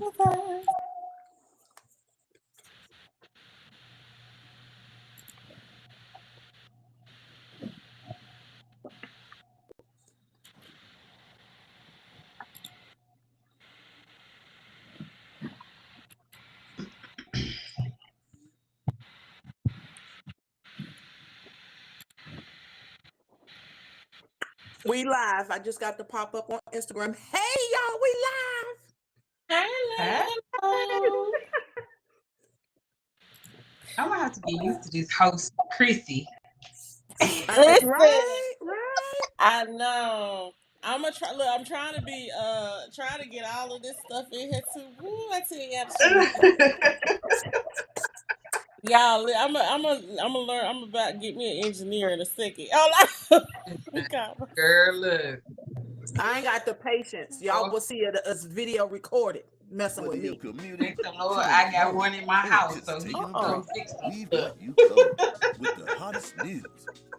We live. I just got the pop up on Instagram. Hey y'all, we live. Hello. I'm gonna have to get used to this host, Chrissy. Listen, Right. I know. I'm gonna try. Look, I'm trying to be trying to get all of this stuff in here too. Woo, I tell you, y'all. I'm gonna learn. I'm about to get me an engineer in a second. Oh, Girl, look. I ain't got the patience. Y'all will see it as video recorded messing with me. Thank the Lord, I got one in my house, so he can fix some We've stuff. got you covered with the hottest news,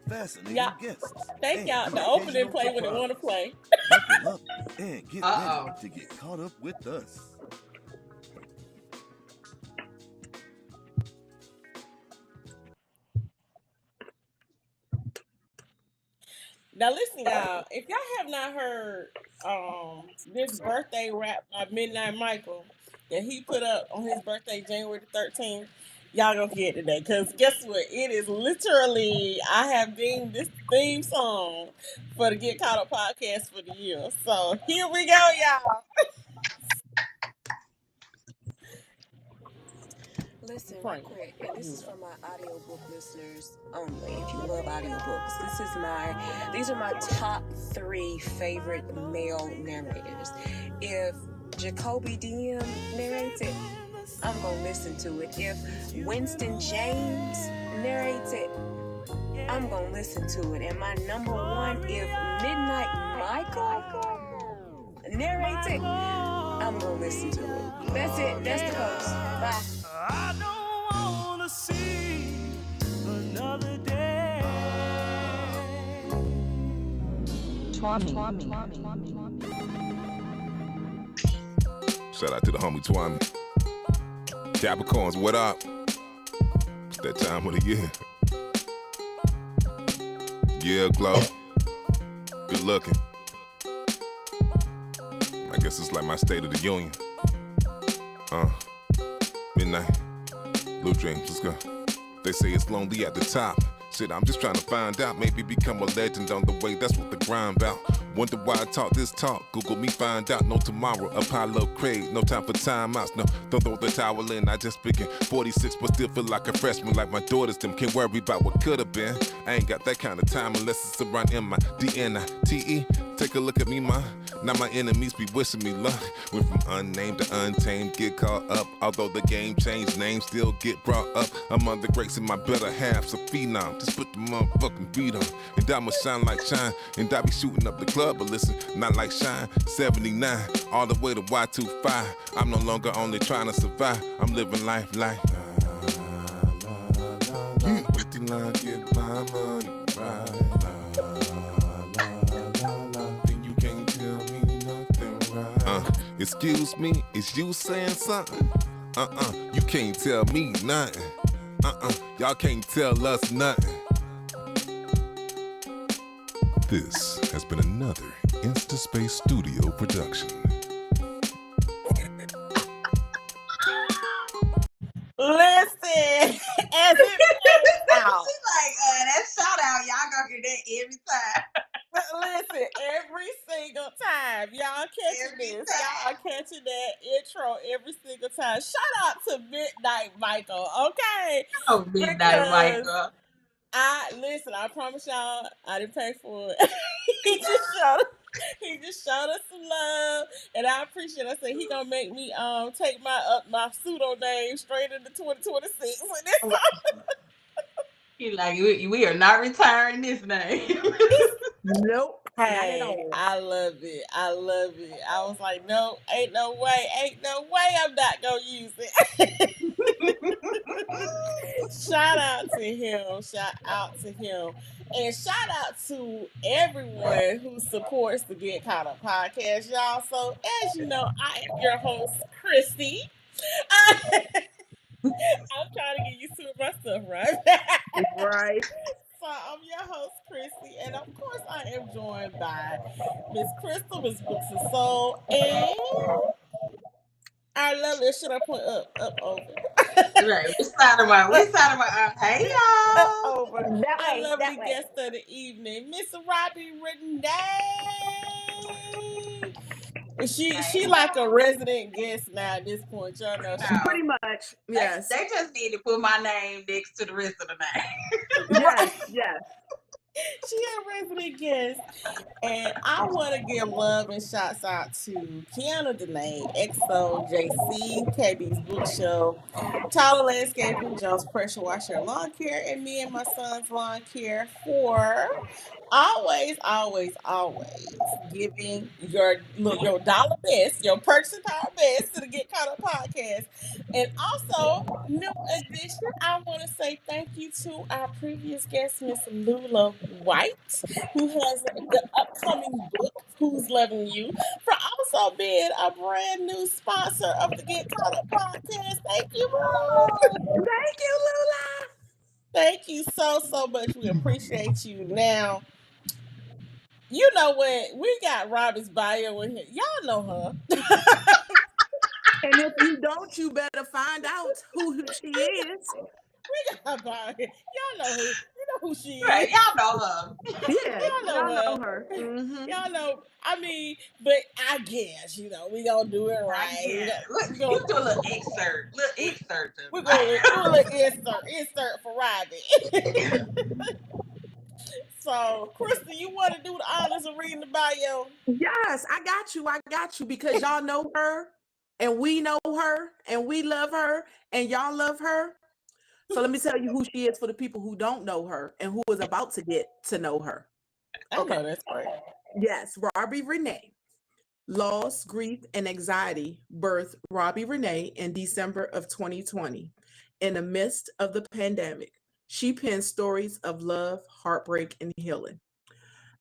fascinating guests. Thank y'all. The opening play when they want to play. Buckle up and get ready to get caught up with us. Now listen, y'all. If y'all have not heard this birthday rap by Midnight Michael that he put up on his birthday, January the 13th, y'all gonna hear it today. Because guess what? It is literally, I have deemed this theme song for the Get Caught Up podcast for the year. So here we go, y'all. Listen real quick, and this is for my audiobook listeners only. If you love audiobooks, these are my top 3 favorite male narrators. If Jacoby DM narrates it, I'm gonna listen to it. If Winston James narrates it, I'm gonna listen to it. And my number 1, if Midnight Michael narrates it, I'm gonna listen to it. That's it. That's the post. Bye. I don't wanna see another day. Twami. Shout out to the homie Twami. Capricorns, what up? It's that time of the year. Yeah, glow. Good looking. I guess it's like my state of the union. Midnight, Blue Dreams, let's go. They say it's lonely at the top. Shit, I'm just trying to find out. Maybe become a legend on the way. That's what the grind about. Wonder why I talk this talk. Google me, find out. No tomorrow. Apollo Craig. No time for timeouts. No, don't throw the towel in. I just begin 46, but still feel like a freshman. Like my daughters, them can't worry about what could have been. I ain't got that kind of time unless it's around MIDNITE. Take a look at me, ma. Now my enemies be wishing me luck. Went from unnamed to untamed, get caught up. Although the game changed, names still get brought up. Among the greats in my better halves, a phenom. Just put the motherfucking beat on. And I'ma shine like shine. And I be shooting up the club, but listen, not like shine. 79, all the way to Y25. I'm no longer only trying to survive. I'm living life like with the line, get my money right. Excuse me, is you saying something? You can't tell me nothing. Y'all can't tell us nothing. This has been another InstaSpace Studio production. Listen, as it plays out. She's like, that shout out, y'all gonna hear that every time. Listen, every single time. Y'all catching this. Y'all catching that intro every single time. Shout out to Midnight Michael, okay? Oh, Midnight Michael. I promise y'all, I didn't pay for it. He just showed us some love, and I appreciate it. I said he gonna make me take my pseudo name straight into 2026 with this song. He's like, we are not retiring this name. Nope. Hey, I love it. I was like, no, ain't no way I'm not gonna use it. Shout out to him. Shout out to him. And shout out to everyone who supports the Get Caught Up podcast, y'all. So, as you know, I am your host, Christy. I'm trying to get used to myself, right? Right. So, I'm your host, Christy. And of course, I am joined by Miss Crystal, Miss Books and Soul, and our lovely, should I point up over? Right. We started about hey y'all. Over. That Our way, lovely that way. guest of the evening, Miss Robbi Renee. She like a resident guest now at this point. Y'all know she Pretty much. Yes. They just need to put my name next to the rest of the name. Yes. Yes. she a resident guest. And I want to give love and shouts out to Kiana Dene, XO, JC, KB's Book Show, Tyler Landscaping, Jones Pressure Washer and Lawn Care, and me and my son's lawn care for always giving your dollar best, your purchasing power best to the Get Caught Up podcast. And also, new addition, I want to say thank you to our previous guest, Miss Lula White, who has the upcoming book, Who's Loving You, for also being a brand new sponsor of the Get Caught Up podcast. Thank you, Lula. Thank you, Lula. Thank you so much. We appreciate you. Now, you know what? We got Robbi's bio in here. Y'all know her. And if you don't, you better find out who she is. We got her bio here. Y'all know who. You know who she is. Right, y'all know her. Yeah, Y'all know her. Mm-hmm. Y'all know. I mean, but I guess we gonna do it right. Yeah. Look, you do a little excerpt. We're gonna do a little insert for Robbi. So, Krista, you want to do the honors of reading the bio? Yes, I got you because y'all know her and we know her and we love her and y'all love her. So let me tell you who she is for the people who don't know her and who is about to get to know her. Okay, that's great. Yes, Robbi Renee. Loss, grief, and anxiety birthed Robbi Renee in December of 2020. In the midst of the pandemic, she penned stories of love, heartbreak, and healing.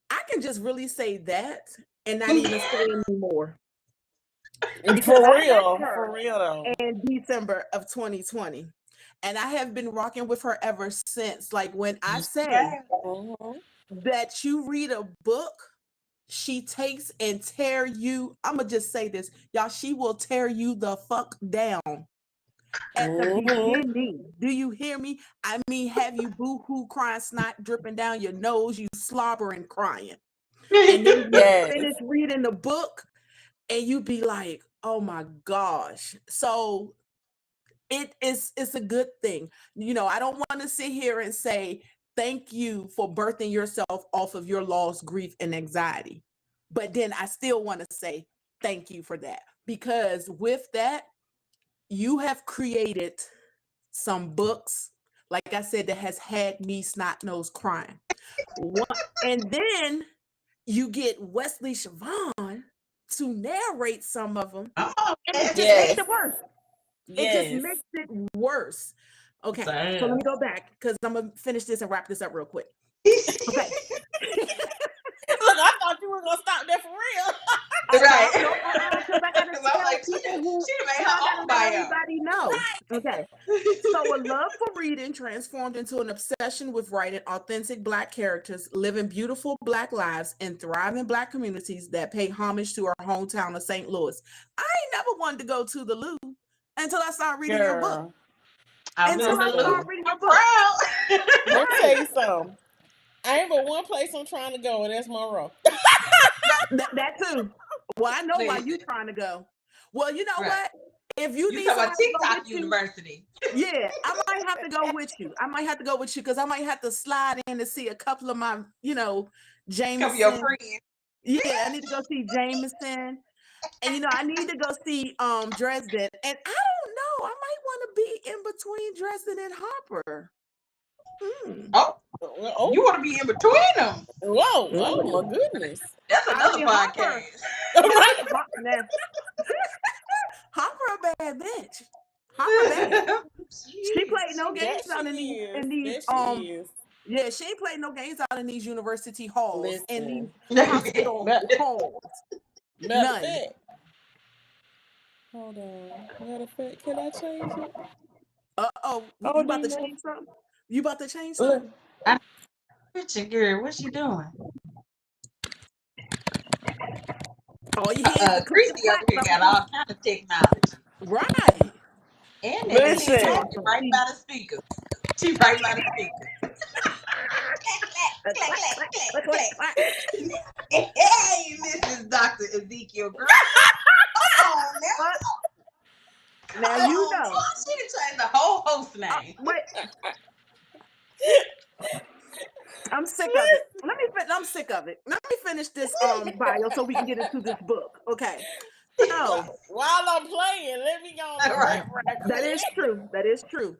I can just really say that and not even say anymore. For real though. In December of 2020. And I have been rocking with her ever since. Like when I say that you read a book, she takes and tear you. I'm going to just say this, y'all, she will tear you the fuck down. At the beginning, do you hear me? I mean, have you boo-hoo crying, snot dripping down your nose, you slobbering crying. And then you finish reading the book and you be like, oh my gosh. So it's a good thing. You know, I don't want to sit here and say, thank you for birthing yourself off of your loss, grief, and anxiety. But then I still want to say thank you for that. Because with that, you have created some books, like I said, that has had me snot nose crying. And then you get Wesley Siobhan to narrate some of them. And it just makes it worse. It just makes it worse. Okay, so let me go back because I'm going to finish this and wrap this up real quick. Okay. Look, I thought you were going to stop there for real. Right. Because I got to tell people who everybody know. Okay. So a love for reading transformed into an obsession with writing authentic Black characters, living beautiful Black lives, and thriving Black communities that pay homage to our hometown of St. Louis. I ain't never wanted to go to the Lou until I started reading your book. I'm proud. Let me tell you something. I ain't but one place I'm trying to go, and that's Monroe. that too. Well, I know why you trying to go. Well, you know what? If you need about TikTok University. Yeah, I might have to go with you. Because I might have to slide in to see a couple of my, Jameson. Your friends. Yeah, I need to go see Jameson. And I need to go see Dresden. And I don't know. I might want to be in between Dresden and Harper. You want to be in between them? Whoa, oh my goodness. That's another podcast. Hopper a bad bitch. Papa bad. She played no games out in these Yeah, she ain't played no games out in these university halls and these hospital halls. None. Hold on. Matter of fact, can I change it? You about to change something? You about to change something? Richard girl, what's she doing? All you hear is the Christy over here got all kind of technology. Right. And Listen. right by the speaker. She's right by the speaker. Hey, Mrs. Dr. Ezekiel girl. Oh, now you know. She done changed the whole host name. Wait. I'm sick of it. I'm sick of it. Let me finish this bio so we can get into this book. Okay. So while I'm playing, let me go. Right. That is true. That is true.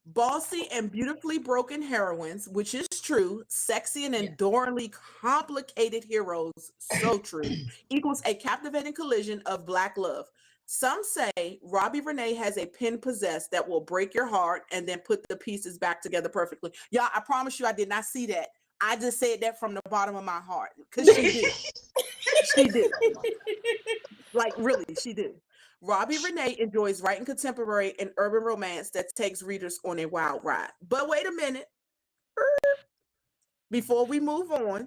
Bossy and beautifully broken heroines, which is true. Sexy and enduringly complicated heroes, so true. Equals a captivating collision of Black love. Some say Robbi Renee has a pen possessed that will break your heart and then put the pieces back together perfectly. Y'all, I promise you I did not see that. I just said that from the bottom of my heart because she did. She did. Like, really, she did. Robbi Renee enjoys writing contemporary and urban romance that takes readers on a wild ride. But wait a minute. Before we move on,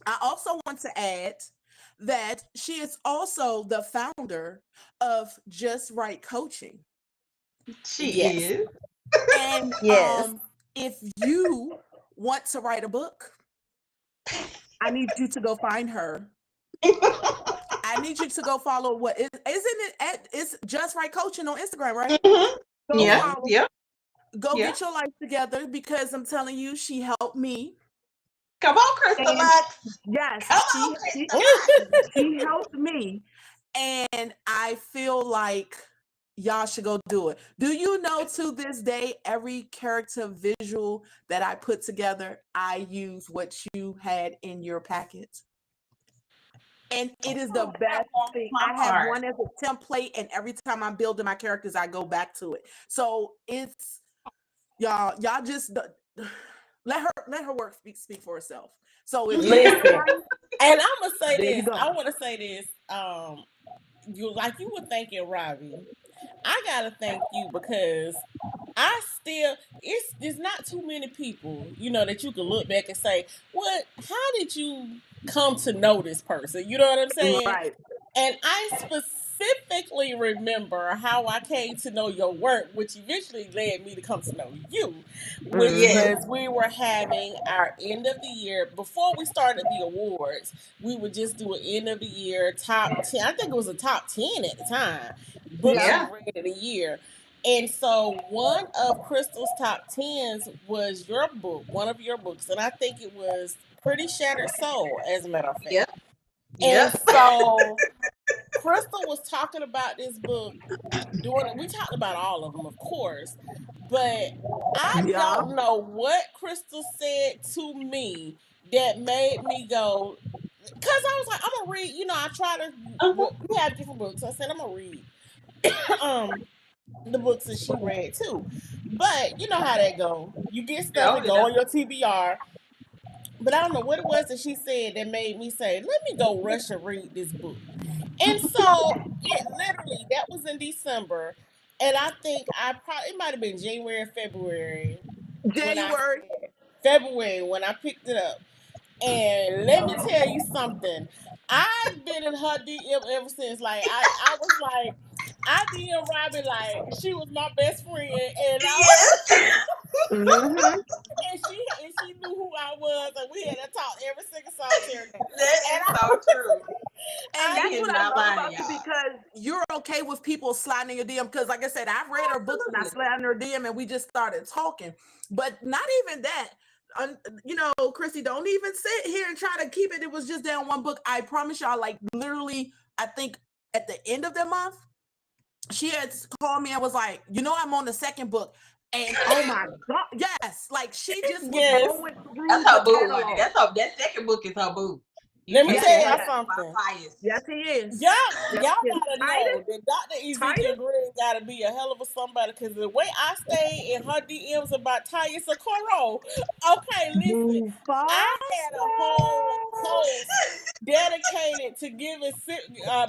I also want to add that she is also the founder of Just Right Coaching. She is. And if you want to write a book, I need you to go find her. I need you to go follow it's Just Right Coaching on Instagram, right? Mm-hmm. Go get your life together because I'm telling you, she helped me. Come on, Crystal Lux. Yes, she helped me. And I feel like y'all should go do it. Do you know to this day, every character visual that I put together, I use what you had in your packet? And it is the best thing. I have one as a template, and every time I'm building my characters, I go back to it. So it's y'all just let her work speak for herself. So if and I'm gonna say this. I want to say this. You were thanking Robbi. I gotta thank you because it's not too many people, that you can look back and say, how did you come to know this person? You know what I'm saying? Right. And I specifically remember how I came to know your work, which eventually led me to come to know you, which was we were having our end of the year. Before we started the awards, we would just do an end of the year top 10. I think it was a top 10 at the time. Books you read of the year. And so one of Crystal's top 10s was your book, one of your books. And I think it was Pretty Shattered Soul, as a matter of fact. Yep. And so Crystal was talking about this book. We talked about all of them, of course. But I don't know what Crystal said to me that made me go, because I was like, I'm going to read. I try to, we have different books. I said, I'm going to read the books that she read too. But you know how that go. You get stuff and go on your TBR. But I don't know what it was that she said that made me say, let me go rush and read this book. And so that was in December. And I think it might have been January or February. February when I picked it up. And let me tell you something. I've been in her DM ever since. Like I was like, I DM Robbi like she was my best friend, and and she knew who I was, and we had to talk every single solitary day. That is so true. And that's what I love about you, because you're okay with people sliding in your DM. Because, like I said, I've read her books and I slid in her DM, and we just started talking. But not even that. Chrissy, don't even sit here and try to keep it. It was just down one book. I promise y'all, like literally, I think at the end of the month, she had called me and was like, I'm on the second book. And oh my God, yes. Like she just was going through that's her boo. That second book is her boo. Let me can't tell say y'all that something. about Tyus. Yes, he is. Y'all Yes, gotta he is. know that Dr. Ezekiel Titus? Green gotta be a hell of a somebody, because the way I stayed in her DMs about Tyus Okoro, okay, listen, I had a whole post dedicated to giving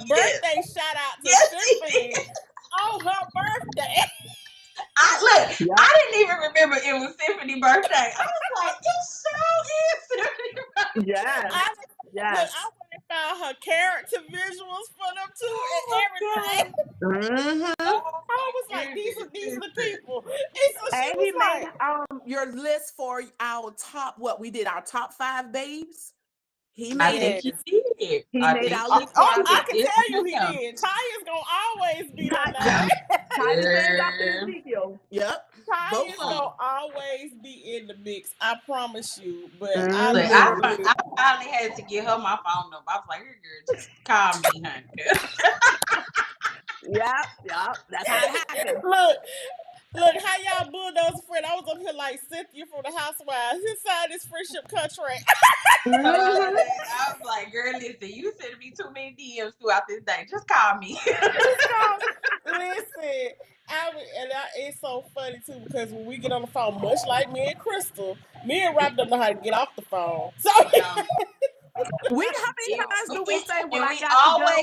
birthday shout out to Yes, she Symphony on her birthday. I didn't even remember it was Symphony's birthday. I was like, it so is Symphony's birthday. Yes. Look, I went and found her character visuals for them too and everything. I was like, these are the people. And so she And was he like, made your list for our top, we did our top 5 babes. He I made think it. he did. He I made think our he list for our I top. can tell you he did. Ty is gonna always be there now. Tyus and Dr. Ezekiel. Yep. Ty Both is of them. gonna always be in the mix. I promise you. But Look, I I literally finally had to get her my phone number. I was like, here, girl, just call me, honey. Yep. That's how it happened. Look, how y'all bulldozer friend? I was up here like Cynthia from the Housewives. He signed his friendship contract. I was like, girl, listen, you sending me too many DMs throughout this day. Just call me. Just call. Listen, it's so funny too, because when we get on the phone, much like me and Crystal, me and Rob don't know how to get off the phone. So How many times do we say, well, I got to go?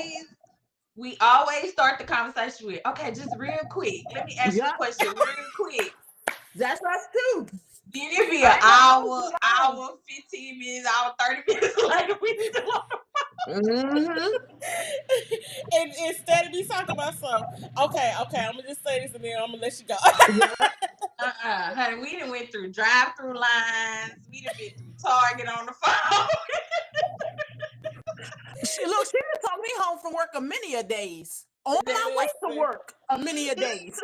We always start the conversation with, okay, just real quick. Let me ask you a question real quick. That's us too. Then it be an hour, 15 minutes, hour, 30 minutes later, we still on the phone. And instead of me talking about something, okay, I'm gonna just say this and then I'm gonna let you go. Honey, we done went through drive-through lines. We done been through Target on the phone. She done took me home from work a many a days. On my way to work a many a days.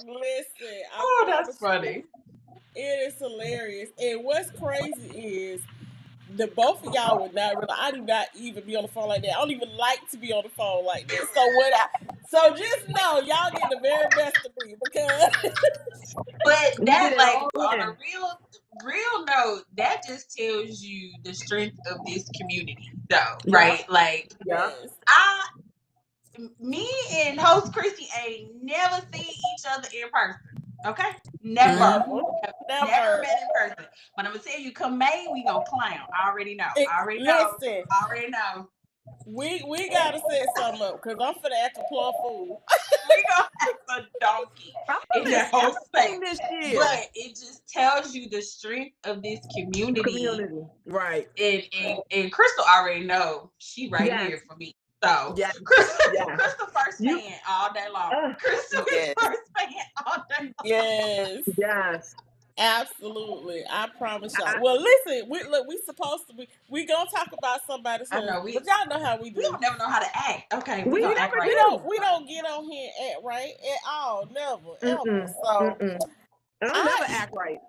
Listen, that's funny. It is hilarious. And what's crazy is the both of y'all would not really. I do not even be on the phone like that. I don't even like to be on the phone like that. So just know y'all get the very best of me, because. But that, like, on a real note, that just tells you the strength of this community, though, right? Like, me and host Chrissy ain't never seen each other in person. Okay, never met in person. But I'm gonna tell you, come May, we gonna clown. I already know. Listen, we gotta set something up, because I'm finna act a plumb fool. We gonna act a donkey in that whole space. But it just tells you the strength of this community. Right. And Crystal already know she right here for me. So Crystal first fan all day long. Crystal is first fan all day long. Yes. Absolutely. I promise y'all. Well, listen, we supposed to be. We gonna talk about somebody's husband, but y'all know how we do. We don't never know how to act. Okay, we gonna act right. We don't get on here and act right at all. Never, ever. So I'll never act right.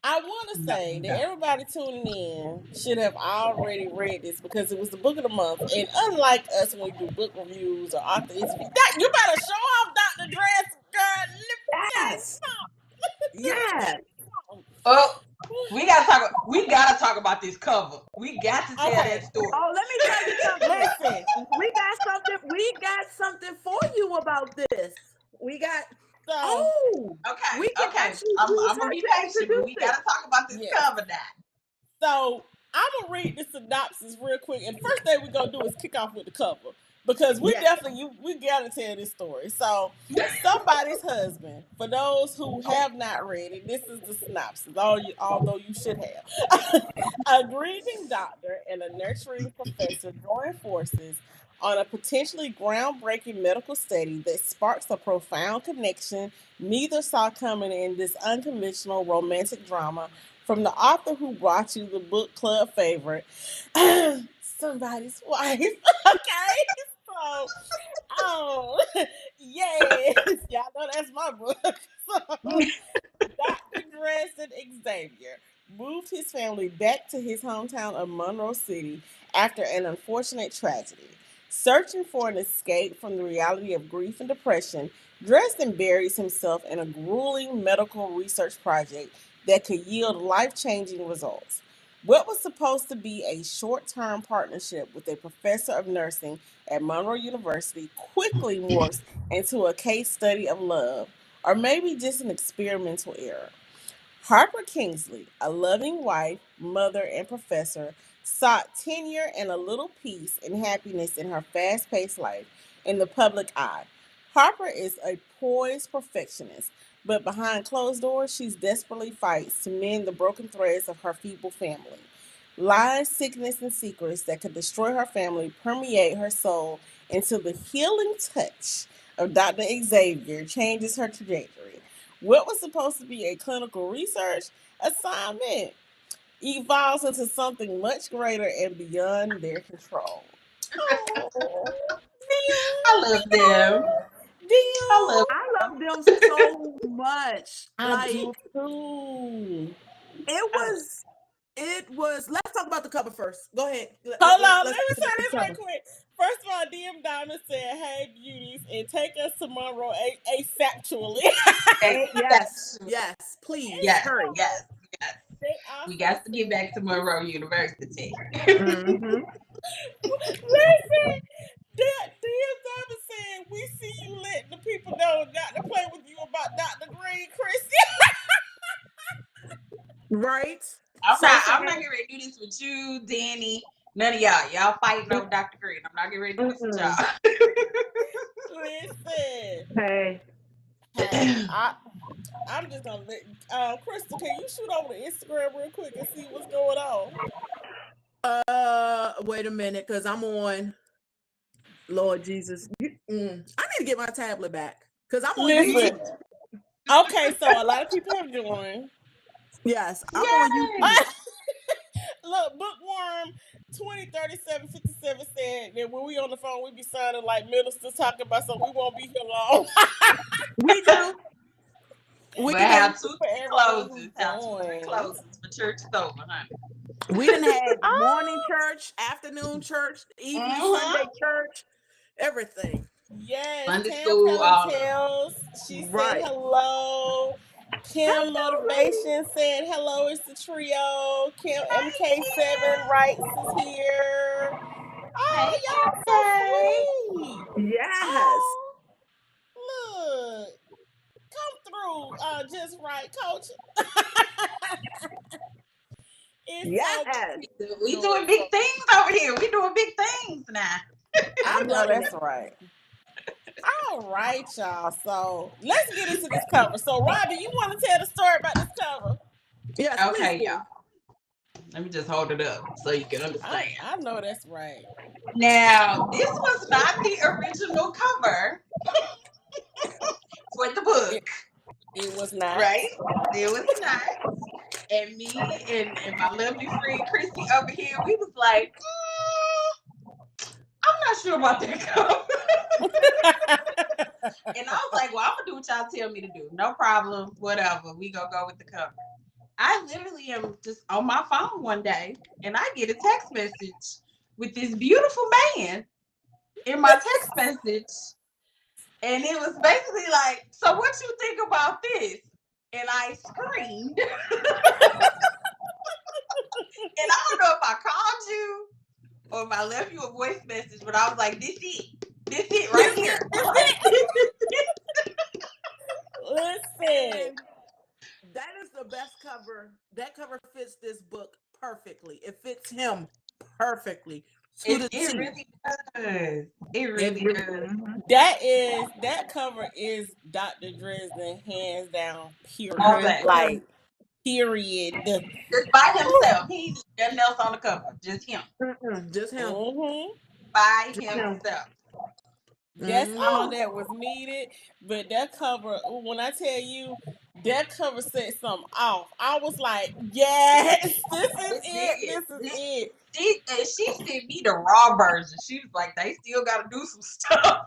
I want to say that everybody tuning in should have already read this, because it was the book of the month. And unlike us when we do book reviews or author interviews, you better show off Dr. Dress, girl. Yes. Oh, we gotta talk about this cover. We got to tell that story. Oh, let me tell you something. Listen, we got something for you about this. We got okay. I'm gonna be patient, but we gotta talk about this cover now. So I'm gonna read the synopsis real quick, and the first thing we're gonna do is kick off with the cover, because we gotta tell this story. So, Somebody's Husband, for those who have not read it, this is the synopsis, although you should have. A grieving doctor and a nurturing professor join forces on a potentially groundbreaking medical study that sparks a profound connection neither saw coming in this unconventional romantic drama from the author who brought you the book club favorite, Somebody's Wife. Okay, so, yes, y'all know that's my book. So, Dr. Dresden Xavier moved his family back to his hometown of Monroe City after an unfortunate tragedy. Searching for an escape from the reality of grief and depression, Dresden buries himself in a grueling medical research project that could yield life-changing results. What was supposed to be a short-term partnership with a professor of nursing at Monroe University quickly morphs into a case study of love, or maybe just an experimental error. Harper Kingsley, a loving wife, mother, and professor, sought tenure and a little peace and happiness in her fast-paced life in the public eye. Harper is a poised perfectionist, but behind closed doors, she desperately fights to mend the broken threads of her feeble family. Lies, sickness, and secrets that could destroy her family permeate her soul until the healing touch of Dr. Xavier changes her trajectory. What was supposed to be a clinical research assignment evolves into something much greater and beyond their control. Oh, I love them. Dion. I love them so much. I do too. It was. Let's talk about the cover first. Go ahead. Hold on, let Let's me say talk this about right the cover. quick. First of all, DM Diamond said, "Hey, beauties, and take us to Monroe asexually." Yes, please Yes, hurry. yes. They We also got to get back to Monroe University. Mm-hmm. listen. DM Diamond said, "We see you letting the people know not to play with you about Dr. Green, Christian." Right. I'm So not getting ready to do this with you, Danny. None of y'all. Y'all fighting over Dr. Green. I'm not getting ready to do this with y'all. Listen. Hey. Hey, I'm just gonna let Crystal, can you shoot over to Instagram real quick and see what's going on? Wait a minute, because I'm on. Lord Jesus, I need to get my tablet back because I'm on Listen. YouTube. Okay, so a lot of people have joined. Yes, I'm on YouTube. Look, Bookworm 203757 said that when we on the phone, we be sounding like ministers talking about something. We won't be here long. We do. But have two, For three everyone closes. who Have 2, 3 joins. closes for church is over, honey. We done had morning church, afternoon church, evening Sunday church, everything. Yes, Sunday Tam school, all Tells. She Right. said hello. Kim Motivation said hello. It's the trio. Kim MK7 Rights is here. Oh, Hey, y'all so sweet. Yes. Oh, look. Come through, just right, coach. It's Yes. we doing big things over here. We doing big things now. I I'm know loving that's it. right. All right, y'all. So let's get into this cover. So, Robbi, you want to tell the story about this cover? Yes, Okay, please. y'all. Let me just hold it up so you can understand. I know that's right. Now, this was not the original cover for the book. It was not. Right? It was not. And me and my lovely friend Chrissy over here, we was like, I'm not sure about that cover. And I was like, well, I'm gonna do what y'all tell me to do. No problem. Whatever. We gonna go with the cover. I literally am just on my phone one day and I get a text message with this beautiful man in my text message. And it was basically like, so what you think about this? And I screamed. And I don't know if I called you or if I left you a voice message, but I was like, this it right here. Listen. And that is the best cover. That cover fits this book perfectly. It fits him perfectly. It really does. It really does. That cover is Dr. Dresden, hands down, period. Okay. Like, period. Just by himself. He ain't nothing else on the cover. Just him. Just him. Mm-hmm. By himself. That's all that was needed. But that cover, when I tell you, that cover set something off. I was like, yes, this is it. This is it. She sent me the raw version. She was like, they still got to do some stuff.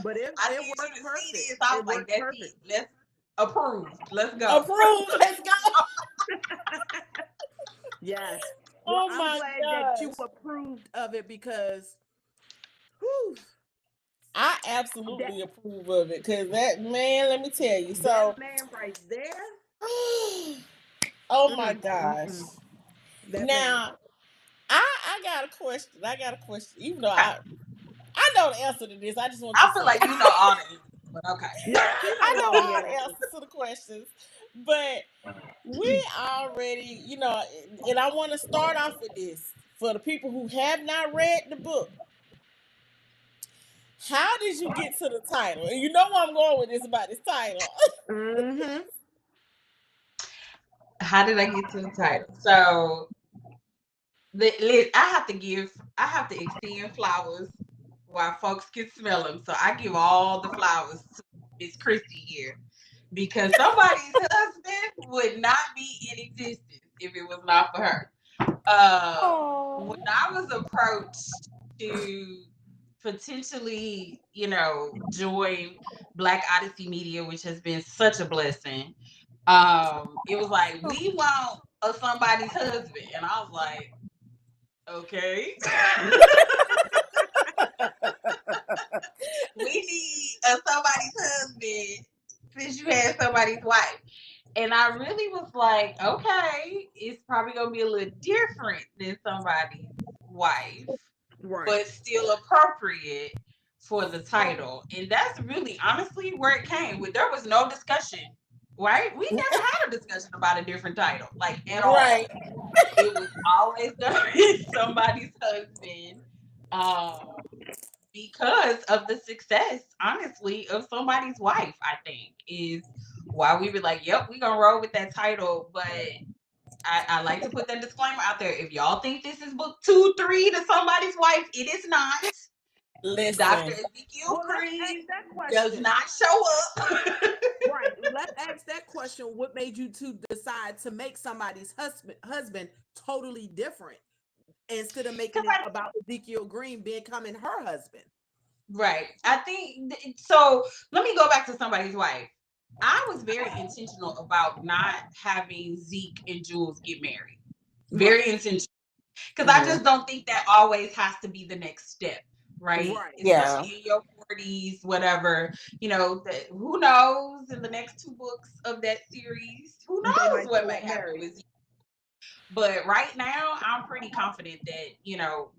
But it worked perfect. This. I was like, that's it. Let's approve. Let's go. Approve. Let's go. Yes. Well, I'm glad that you approved of it because I absolutely approve of it because that man, let me tell you. So that man right there. oh my gosh. Now, I got a question. Even though I know the answer to this, I just want you I to feel say like it. you know all the answers, but okay. I know all the answers to the questions, but we already, and I want to start off with this for the people who have not read the book. How did you get to the title? And you know where I'm going with this about this title. Mm-hmm. How did I get to the title? So I have to extend flowers while folks can smell them. So I give all the flowers to Miss Christie here, because somebody's husband would not be in existence if it was not for her. When I was approached to potentially, join Black Odyssey Media, which has been such a blessing, it was like, we want somebody's husband, and I was like, okay. We need somebody's husband since you had somebody's wife. And I really was like, okay, it's probably gonna be a little different than somebody's wife, but still appropriate for the title. And that's really honestly where it came with. There was no discussion, right? We never had a discussion about a different title, like at all. Right. It was always gonna be somebody's husband. Because of the success, honestly, of somebody's wife, I think, is why we were like, yep, we're gonna roll with that title. But I like to put that disclaimer out there. If y'all think this is book 2, 3 to somebody's wife, it is not. Listen. Dr. Ezekiel Creed does not show up. Right. Let's ask that question. What made you to decide to make somebody's husband totally different instead of making it about Ezekiel Green becoming her husband? Right. I think so. Let me go back to somebody's wife. I was very intentional about not having Zeke and Jules get married. Very intentional. Because I just don't think that always has to be the next step, right? Especially in your 40s, whatever. Who knows in the next 2 books of that series? Who knows what may happen with Zeke? But right now, I'm pretty confident that,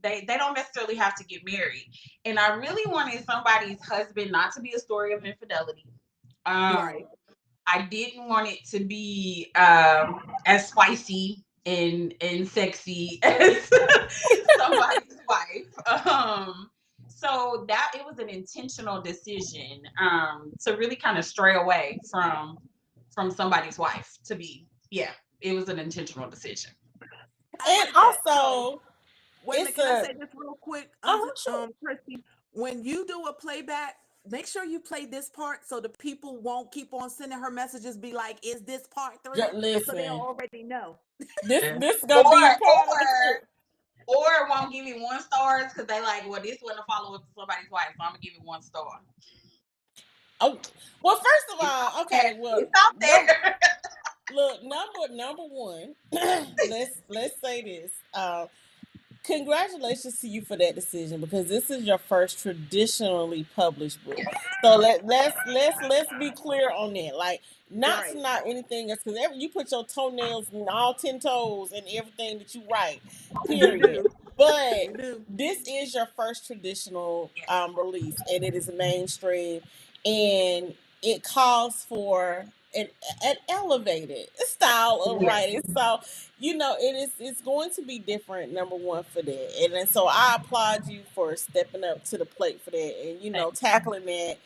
they don't necessarily have to get married. And I really wanted somebody's husband not to be a story of infidelity. I didn't want it to be as spicy and sexy as somebody's wife. So that it was an intentional decision to really kind of stray away from somebody's wife to be, it was an intentional decision. And also, wait a minute, can I say this real quick? Christy, when you do a playback, make sure you play this part so the people won't keep on sending her messages. Be like, "Is this part 3?" So they already know. This gonna be a part of it. Or won't give it 1 star because they like, well, this wasn't a follow up to somebody's wife, so I'm gonna give it 1 star. Oh, well, first of all, okay, well, it's out there. Look, number one, let's say this. Congratulations to you for that decision, because this is your first traditionally published book. So let's be clear on that. Like, not anything else, because you put your toenails and all 10 toes in everything that you write. Period. But this is your first traditional release, and it is mainstream, and it calls for an elevated style of writing. So, it's going to be different, number one, for that. And so I applaud you for stepping up to the plate for that and, tackling that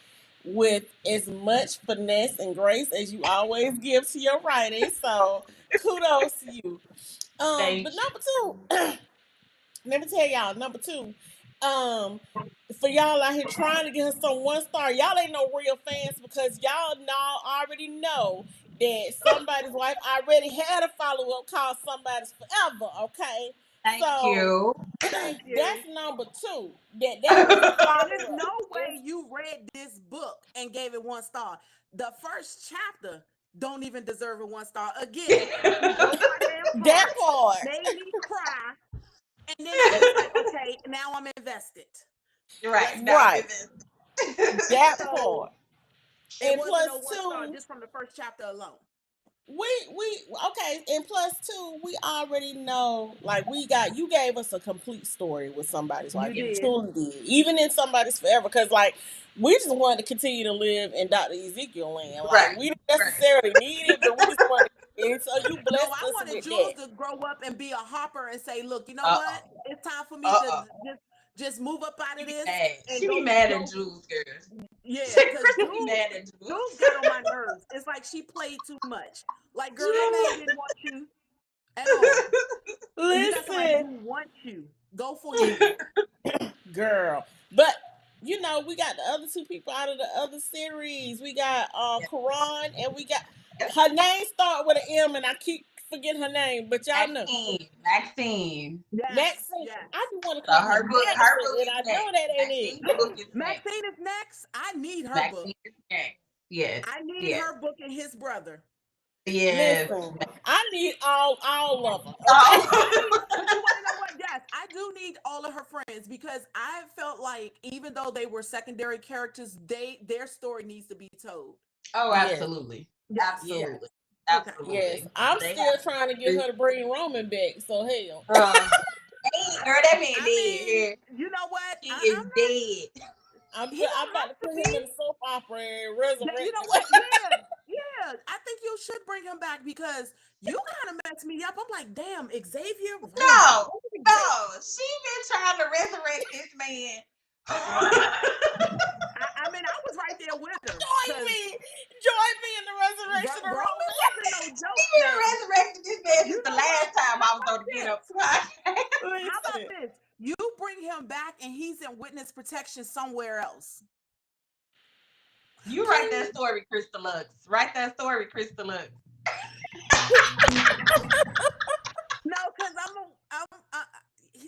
with as much finesse and grace as you always give to your writing. So kudos to you. But number 2, let me tell y'all, number 2, for y'all out here trying to get her some 1 star, y'all ain't no real fans, because y'all already know that somebody's wife already had a follow-up called Somebody's Forever, okay? Thank you. That's number 2. That was a follow-up. There's no way you read this book and gave it 1 star. The first chapter don't even deserve a 1 star. Again, that part made me cry. And then I was like, okay, now I'm invested. Right. That part. And plus, no 1 star just from the first chapter alone. we okay, and plus too, we already know, like you gave us a complete story with Somebody's Wife. You You did. truly did, even in Somebody's Forever, because like we just wanted to continue to live in Dr. Ezekiel land. Like Right, we didn't necessarily need it, but we just wanted. And so you No, blessed I us wanted with Jules that. to grow up and be a hopper and say, "Look, you know uh what? oh, It's time for me to uh oh. just move up out She of be this mad. and She be mad at go." Jules, girl. Yeah, because Krista be mad at Jules. Jules got on my nerves. It's like she played too much. Like, girl, that man didn't want you at all. And you got somebody Listen, who wants you. Go for you. girl, but you know we got the other two people out of the other series. We got Karan, and we got her name start with an M, and I keep forgetting her name, but y'all know. Maxine. Yes, Maxine, yes. I just want to So call her her book Maxine, and is I know next. that ain't it. Maxine's book is next. Maxine is next. I need her book. Maxine is next. Yes. I need Yes. her book and his brother. Yes. Listen, I need all of them. Okay, Oh. You want to know what? Yes, I do need all of her friends because I felt like even though they were secondary characters, their story needs to be told. Oh, yes, absolutely. Yes. Absolutely. Okay. Absolutely. yes. I'm They still have trying to get her to bring Roman back. So hell, hey, girl, that man I dead mean, here. you know what? He is dead. I'm He don't about to have to put be. him in a soap opera and You resurrect know him. what? Yeah, yeah. I think you should bring him back because you kind of messed me up. I'm like, damn, Xavier Roman. No, no. She been trying to resurrect this man. I mean, I was right there with her. Join me in the resurrection of Roman Roman. wasn't no joke She been now. resurrecting this man You since the know last what? time I was on the Get Up podcast. How about Listen, this? You bring him back and he's in witness protection somewhere else. You write that story, Krista Lux. Write that story, Krista Lux. No, because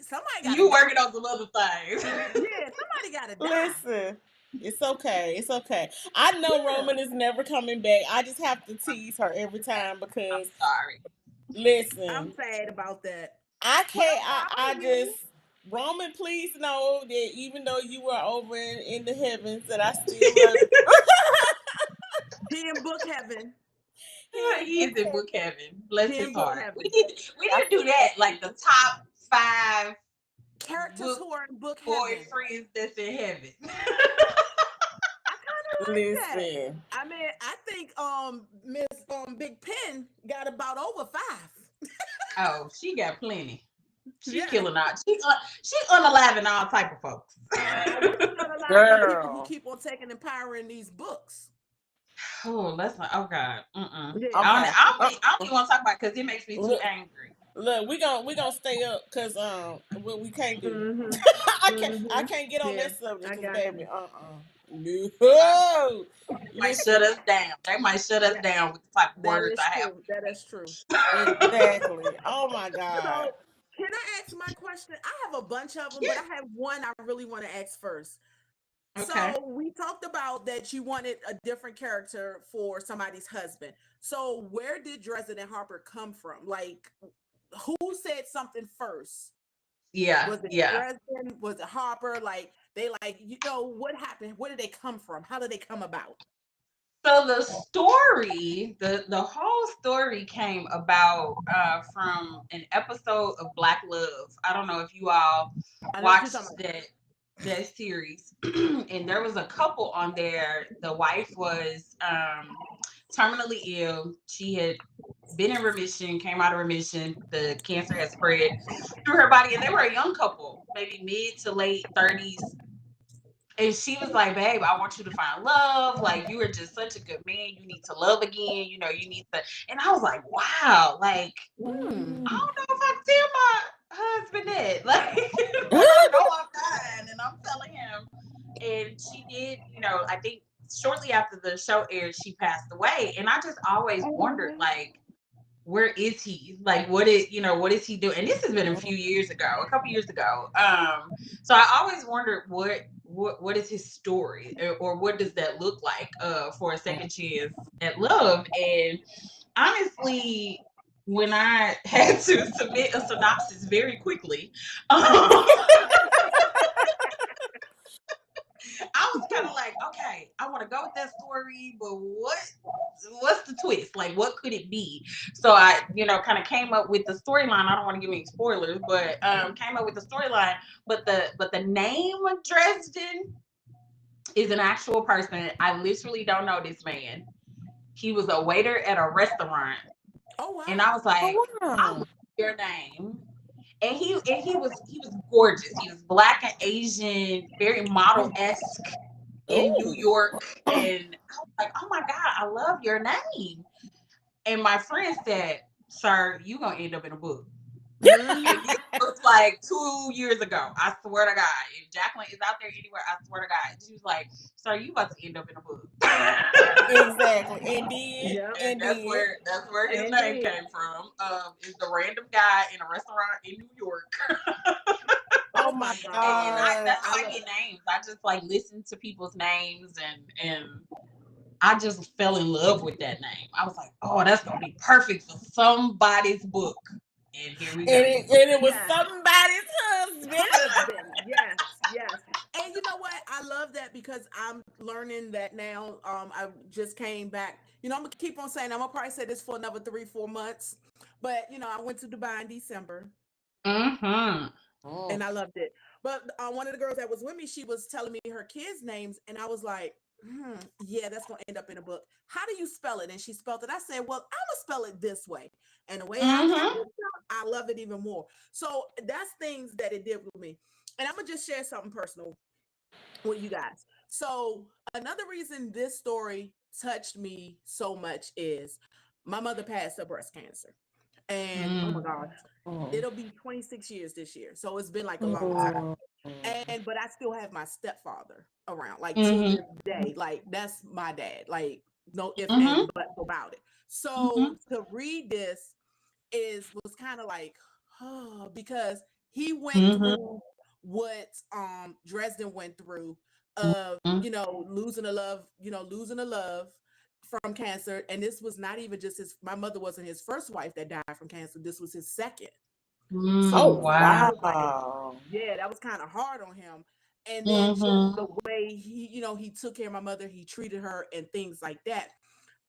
somebody got You working on some other things. Yeah, somebody got to die. listen. It's okay. It's okay. I know Roman is never coming back. I just have to tease her every time because Sorry. listen, I'm sad about that. I can't. Well, I just Roman, please know that even though you are over in the heavens, that I still love you. He in book heaven. He is in book heaven. Bless He his in book heart. heaven. We need to do that. Like the top 5 Characters who are in book heaven. boyfriends that's in heaven. I kind of like that. Listen, I mean, I think Miss Big Pen got about over 5. Oh, she got plenty. She Yeah. killing out. She unaliving all type of folks. I wish you not allowed Girl. people who keep on taking and powering these books. Oh, that's not. Oh God. Yeah. I don't even want to talk about it because it makes me too angry. Look, we gonna stay up because what we can't do. Mm-hmm. I can't get on Yeah, that subject, I 'cause got baby. you. No. They might shut us down. They might shut us down with the type of words I have. That is true. Exactly. Oh my God. So, can I ask my question? I have a bunch of them, but I have one I really want to ask first. Okay. So we talked about that you wanted a different character for somebody's husband. So where did Dresden and Harper come from? Like, who said something first? Yeah. Was it Dresden? Was it Harper? Like, what happened? Where did they come from? How did they come about? So the story, the whole story came about from an episode of Black Love. I don't know if you all watched that series. And there was a couple on there. The wife was terminally ill. She had been in remission, came out of remission. The cancer had spread through her body, and they were a young couple, maybe mid to late 30s. And she was like, babe, I want you to find love. Like, you are just such a good man. You need to love again. You know, you need to. And I was like, wow. Like, I don't know if I can tell my husband that. Like, I know I'm dying and I'm telling him. And she did, you know, I think shortly after the show aired, she passed away. And I just always wondered, like, where is he? Like, what is he doing? And this has been a couple years ago. So I always wondered what is his story, or what does that look like for a second chance at love? And honestly, when I had to submit a synopsis very quickly, I was kind of like, okay, I want to go with that story, but what's the twist? Like, what could it be? So I, kind of came up with the storyline. I don't want to give any spoilers, but came up with the storyline. But the name Dresden is an actual person. I literally don't know this man. He was a waiter at a restaurant, Oh wow. and I was like, I love your name. And he was gorgeous. He was Black and Asian, very model-esque in New York. And I was like, oh my God, I love your name. And my friend said, sir, you gonna end up in a book. And this was like 2 years ago. I swear to God. If Jacqueline is out there anywhere, I swear to God. She was like, sir, you about to end up in a book. Exactly. Indeed. Yep. And that's where his name came from. Is the random guy in a restaurant in New York. Oh my And God. that's how I get names. I just like listen to people's names and I just fell in love with that name. I was like, oh, that's gonna be perfect for somebody's book. And here we go. And it was somebody's husband. Yes. And you know what? I love that because I'm learning that now. I just came back. I'm gonna keep on saying I'm gonna probably say this for another 3-4 months. But I went to Dubai in December. Mm-hmm. And I loved it. But one of the girls that was with me, she was telling me her kids' names, and I was like, yeah, that's gonna end up in a book. How do you spell it? And she spelled it. I said, well, I'm gonna spell it this way. And the way I love it even more. So that's things that it did with me. And I'm gonna just share something personal with you guys. So another reason this story touched me so much is my mother passed of breast cancer. And oh my gosh, it'll be 26 years this year. So it's been like a long time. But I still have my stepfather around, like to this day. Like that's my dad. Like no ifs, ands, and buts about it. So to read this was kind of like, because he went through what Dresden went through of losing a love from cancer. And this was not even just my mother wasn't his first wife that died from cancer. This was his second. So wow. Yeah, that was kind of hard on him. And then just the way he took care of my mother, he treated her and things like that.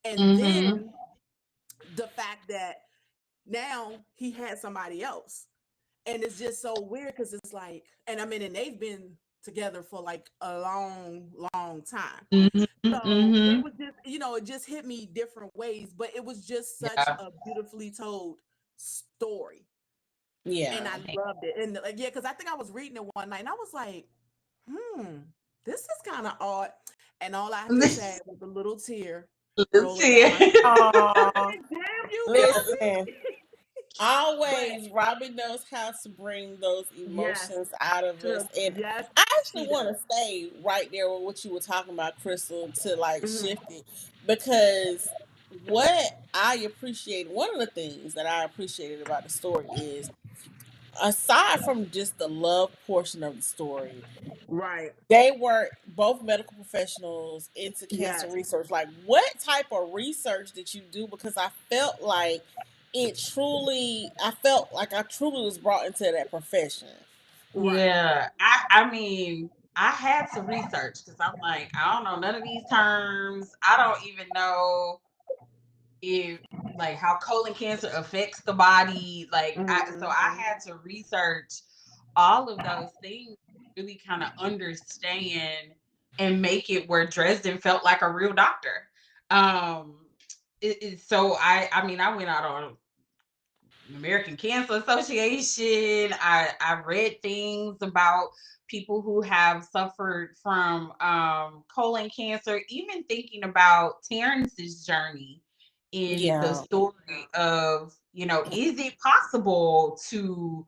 And then the fact that now he had somebody else. And it's just so weird because it's like, and they've been together for like a long, long time. So it was just, it just hit me different ways, but it was just such a beautifully told story. Yeah. And I loved it. And because I think I was reading it one night and I was like, this is kind of odd. And all I had to say was a little tear. Listen, always Robbi knows how to bring those emotions out of us. And I actually want to stay right there with what you were talking about, Crystal, to like shift it. Because what I appreciate, one of the things that I appreciated about the story is, aside from just the love portion of the story, right? They were both medical professionals into cancer research. Like, what type of research did you do? Because I felt like I truly was brought into that profession. Yeah, I mean, I had to research because I'm like, I don't know none of these terms. I don't even know if like how colon cancer affects the body. Like, so I had to research all of those things, really kind of understand and make it where Dresden felt like a real doctor. So I mean, I went out on American Cancer Association. I read things about people who have suffered from colon cancer, even thinking about Terrence's journey in the story of, is it possible to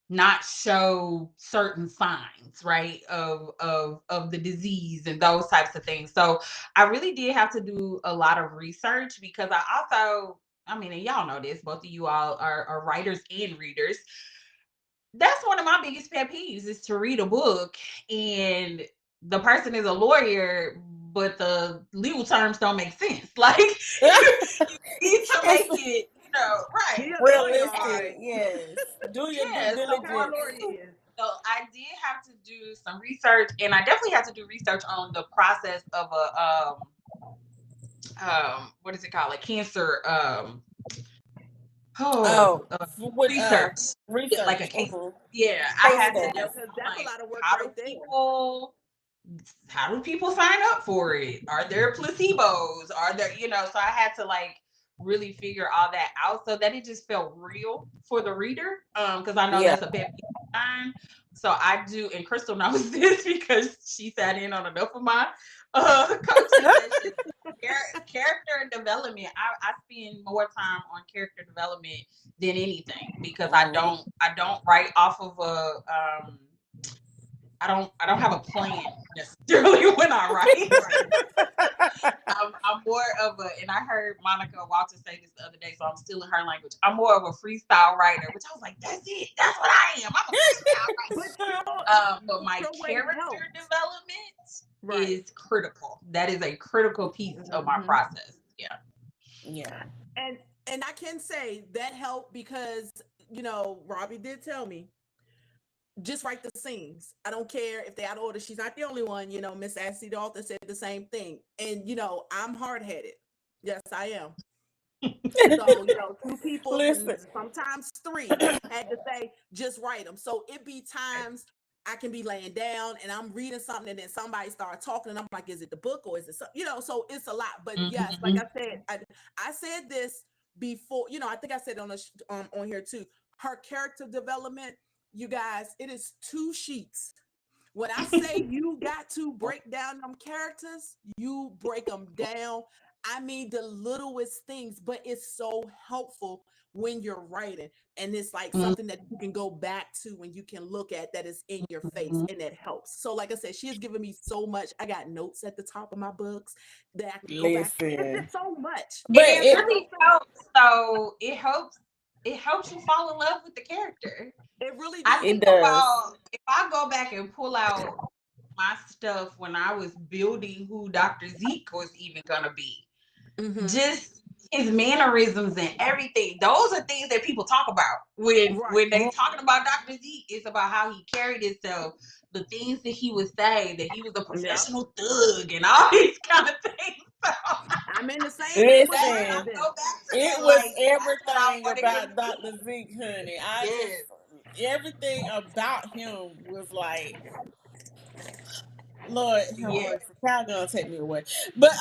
not show certain signs, right, of the disease and those types of things. So I really did have to do a lot of research because I also, and y'all know this, both of you all are writers and readers. That's one of my biggest pet peeves is to read a book and the person is a lawyer, but the legal terms don't make sense. Like, you need to make it, right. Realistic, yes. Do your due diligence. So I did have to do some research, and I definitely had to do research on the process of what is it called? Like cancer with research. Like a research. case. Mhm. Yeah, I Case had to studies. Yeah, listen. because I'm that's a like, lot of work how do right there. people sign up for it? Are there placebos? Are there, so I had to like really figure all that out so that it just felt real for the reader. Because I know Yeah. that's a pet peeve of mine. So I do, and Crystal knows this because she sat in on enough of my coaching sessions. Character development. I spend more time on character development than anything because I don't write off of I don't have a plan necessarily when I write. I'm more of a, and I heard Monica Walter say this the other day, so I'm still in her language. I'm more of a freestyle writer, which I was like, that's it. That's what I am. I'm a freestyle writer. But my character development is critical. That is a critical piece of my process. Yeah. Yeah. And I can say that helped because, Robbi did tell me, just write the scenes. I don't care if they're out of order. She's not the only one. Miss Ashley, the author, said the same thing. And, I'm hard-headed. Yes, I am. So, two people, and sometimes three, had to say, just write them. So it be times I can be laying down and I'm reading something and then somebody starts talking and I'm like, is it the book or is it something? So it's a lot. But yes, like I said, I said this before, I think I said on here too, her character development, you guys, it is 2 sheets. When I say you got to break down them characters, you break them down. I mean, the littlest things, but it's so helpful when you're writing. And it's like something that you can go back to and you can look at that is in your face and it helps. So like I said, she has given me so much. I got notes at the top of my books that I can go back. It's just so much. But it really helps. So it helps you fall in love with the character. It really does. does. I think about if I go back and pull out my stuff when I was building who Dr. Zeke was even gonna be. Just his mannerisms and everything. Those are things that people talk about when they talking about Dr. Zeke. It's about how he carried himself, the things that he would say, that he was a professional thug, and all these kind of things. So, I'm in the same. Listen, I go back to it that, was like, everything about Dr. Zeke, honey. Everything about him was like, Lord, how gonna take me away? But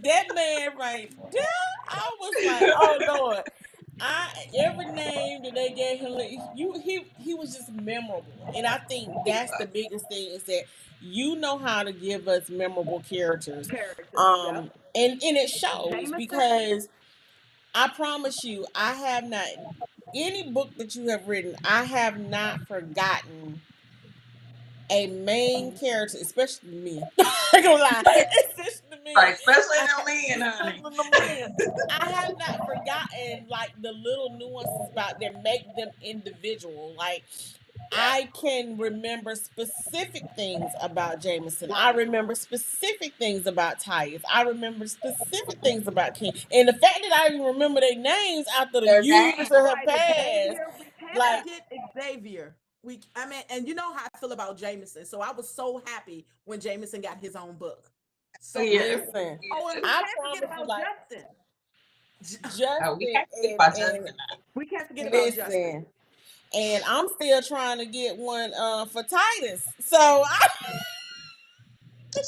that man right there, I was like, oh Lord. Every name that they gave him, he was just memorable, and I think that's the biggest thing is that you know how to give us memorable characters, and it shows because I promise you, I have not any book that you have written, I have not forgotten a main character, especially the men. I ain't gonna lie, especially the men. Right, especially the men, honey. I have not forgotten like the little nuances about that make them individual. Like I can remember specific things about Jameson. I remember specific things about Tyus. I remember specific things about King. And the fact that I even remember their names after the years that have passed. We can't forget Xavier. And you know how I feel about Jameson. So I was so happy when Jameson got his own book. So listen, oh, and we I can't forget about Justin. We can't forget about Justin. We can't forget about Justin. And I'm still trying to get one for Titus. So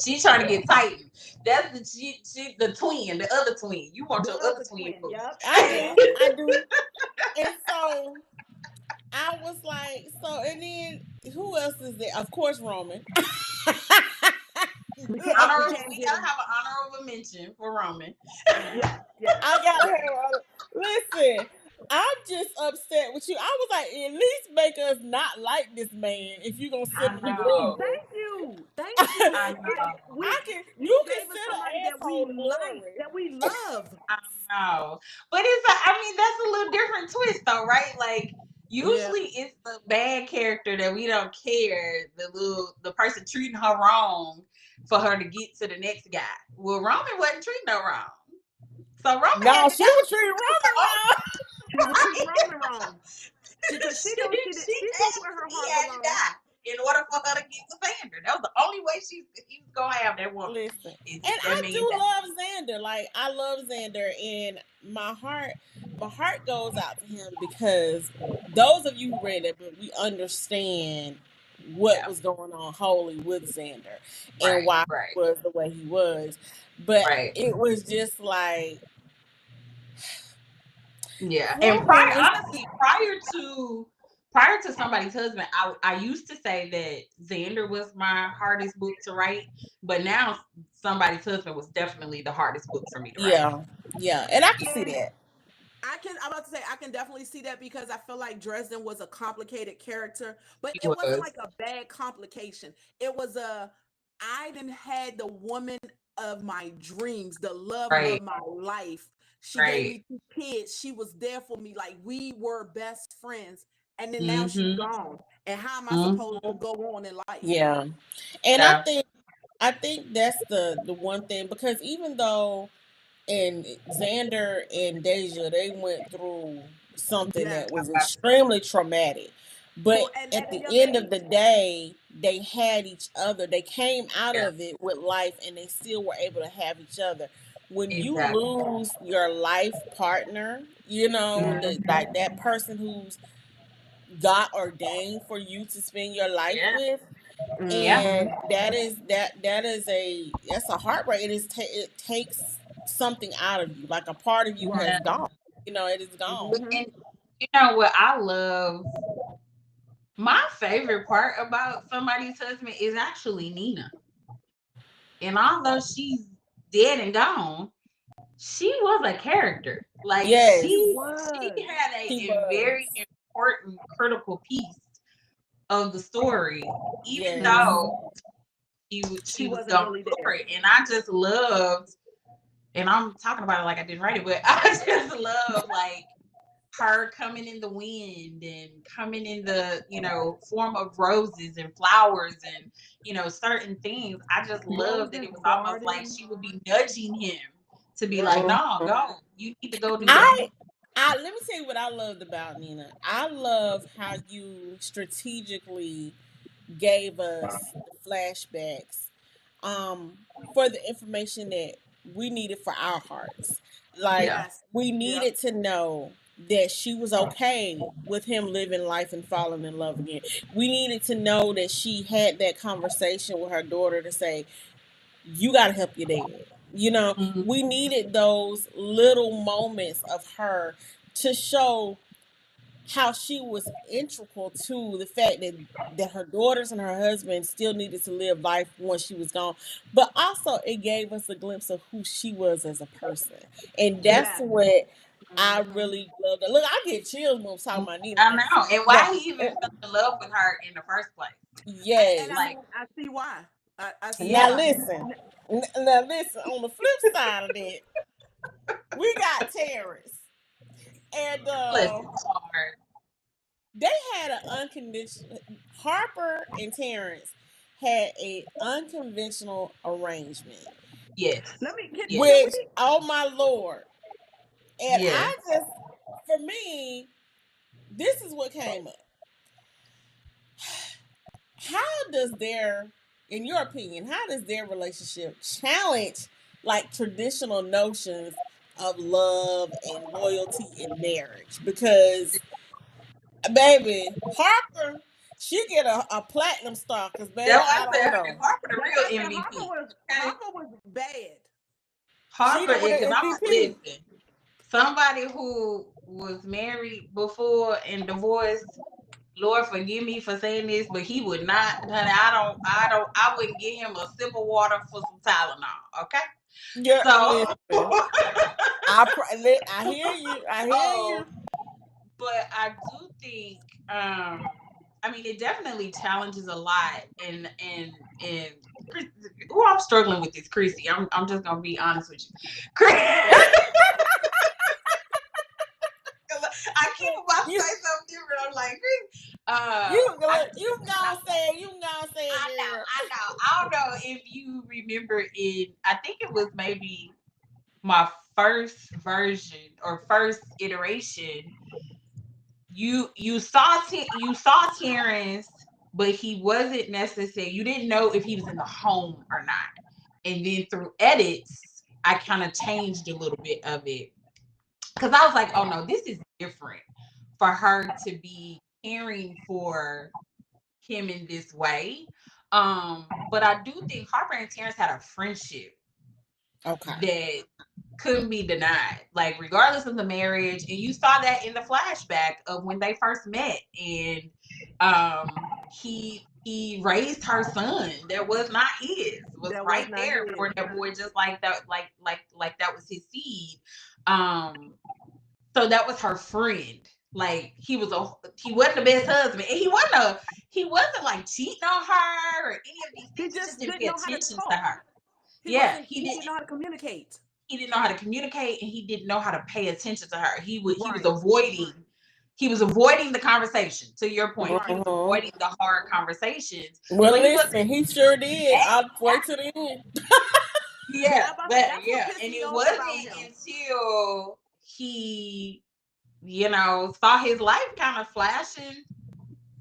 she's trying to get Titan. That's the twin, the other twin. You want your other twin. Yep. I do. And so I was like, and then who else is there? Of course, Roman. We gotta have an honorable mention for Roman. Yeah. I gotta have. Listen, I'm just upset with you. I was like, at least make us not like this man if you're gonna send him to glory. Thank you. I know. You can send somebody that we like, that we love. I know, but that's a little different twist, though, right? Like. Usually it's the bad character that we don't care, the person treating her wrong for her to get to the next guy. Well, Roman wasn't treating her wrong. So Roman she was treating Roman wrong. She was treating Roman wrong. She knew where her heart belonged. in order for her to get with Xander. That was the only way he was gonna have that woman. Listen, Is and that I million do dollars. love Xander. Like I love Xander, and my heart goes out to him because those of you who read that book, we understand what Yeah. was going on wholly with Xander and Right. why Right. he was the way he was. But Right. it was just like, Yeah. And who is honestly, prior to Somebody's Husband, I used to say that Xander was my hardest book to write, but now Somebody's Husband was definitely the hardest book for me to write. yeah, and I can see And that. I'm about to say I can definitely see that because I feel like Dresden was a complicated character, but He it wasn't was. like a bad complication. It was I didn't had the woman of my dreams, the love Right. of my life. She gave Right. me 2 kids. She was there for me. Like we were best friends. And then now she's Mm-hmm. gone. And how am I supposed to Mm-hmm. go on in life? Yeah, and Yeah. I think that's the one thing because even though and Xander and Deja, they went through something Yes. that was extremely traumatic. But Well, and at at a the young end of age. the day, they had each other. They came out Yeah. of it with life and they still were able to have each other. When you Exactly. lose your life partner, you know, Mm-hmm. like that person who's God ordained for you to spend your life Yeah. with, Yeah. and Mm-hmm. that's a heartbreak. It takes something out of you, like a part of you has Yeah. gone. You know, it is gone. Mm-hmm. And you know what I love? My favorite part about Somebody's Husband is actually Nina. And although she's dead and gone, she was a character. Like Yes, She she was. had she a very was. important critical piece of the story, even Yes, though She she was wasn't gone really before there. it. And I just loved, and I'm talking about it like I didn't write it, but I just love like her coming in the wind and coming in the form of roses and flowers and certain things. I just love that Roses it was almost like Garden. she would be nudging him to be like, Right. no, go, you need to go do that. I let me tell you what I loved about Nina. I love how you strategically gave us the flashbacks um for the information that we needed for our hearts. Like Yeah. Yes. we Yep. needed to know that she was okay with him living life and falling in love again. We needed to know that she had that conversation with her daughter to say, you got to help your dad. You know, Mhm. we needed those little moments of her to show how she was integral to the fact that her daughters and her husband still needed to live life once she was gone, but also it gave us a glimpse of who she was as a person, and that's Yes. what I Mm-hmm. really love. Look, I get chills when I'm talking about Nina. I know. And Now, why he even fell in love with her in the first place. And I yes. Like, mean, I see why. I see Now yeah. why. listen. Now listen. On the flip side of that, we got Terrence, and Bless his heart. they had an unconditional. Harper and Terrence had a unconventional arrangement, Yes. Let me can Yes. which we oh my lord! And Yes. I just, for me, this is what came up. How does their, in your opinion, how does their relationship challenge like traditional notions of love and loyalty in marriage? Because baby, Harper, she get a platinum star because baby, That's why I I don't said know. Harper the that's why I real said MVP. Okay. Harper was bad. She Harper the is because real I'm MVP. listen. Somebody who was married before and divorced. Lord forgive me for saying this, but he would not, honey. I wouldn't give him a sip of water for some Tylenol. Okay. Yeah, So, listen. I hear you. I hear um, you. but I do think, I mean, it definitely challenges a lot, and who I'm struggling with is Chrissy. I'm just gonna be honest with you, I keep about to You say something different. I'm like, I you gonna say it. You gonna say it, girl. I know. I don't know if you remember in. I think it was maybe my first version or first iteration. You saw Terrence but he wasn't necessary. You didn't know if he was in the home or not. And then through edits, I kind of changed a little bit of it because I was like, oh no, this is different for her to be caring for him in this way. But I do think Harper and Terrence had a friendship that couldn't be denied, like regardless of the marriage. And you saw that in the flashback of when they first met, and he raised her son that was not his, was That was right not there his. for that boy, just like that, like that was his seed. So that was her friend. Like he wasn't the best husband, and he wasn't like cheating on her or any of these things. He just didn't pay attention to her. He didn't know how to communicate. He didn't know how to communicate, and he didn't know how to pay attention to her. He was avoiding the conversation. To your point, he was avoiding the hard conversations. Well, listen, he sure did. I'll wait to the end. Yeah. And it wasn't until he, saw his life kind of flashing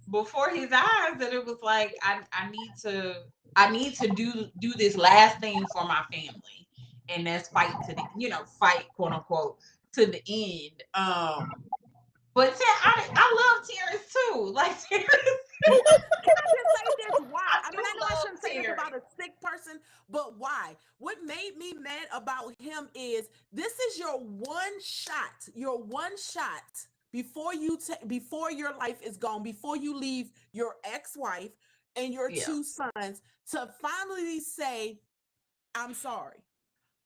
before his eyes that it was like, I need to do this last thing for my family, and that's fight to the, fight, quote unquote, to the end. But I love Terrence too. Like Terrence. Can I just say this? Why? I know I shouldn't say this about a sick person, but why? What made me mad about him is this is your one shot. Your one shot before your life is gone, before you leave your ex-wife and your two sons, to finally say, I'm sorry.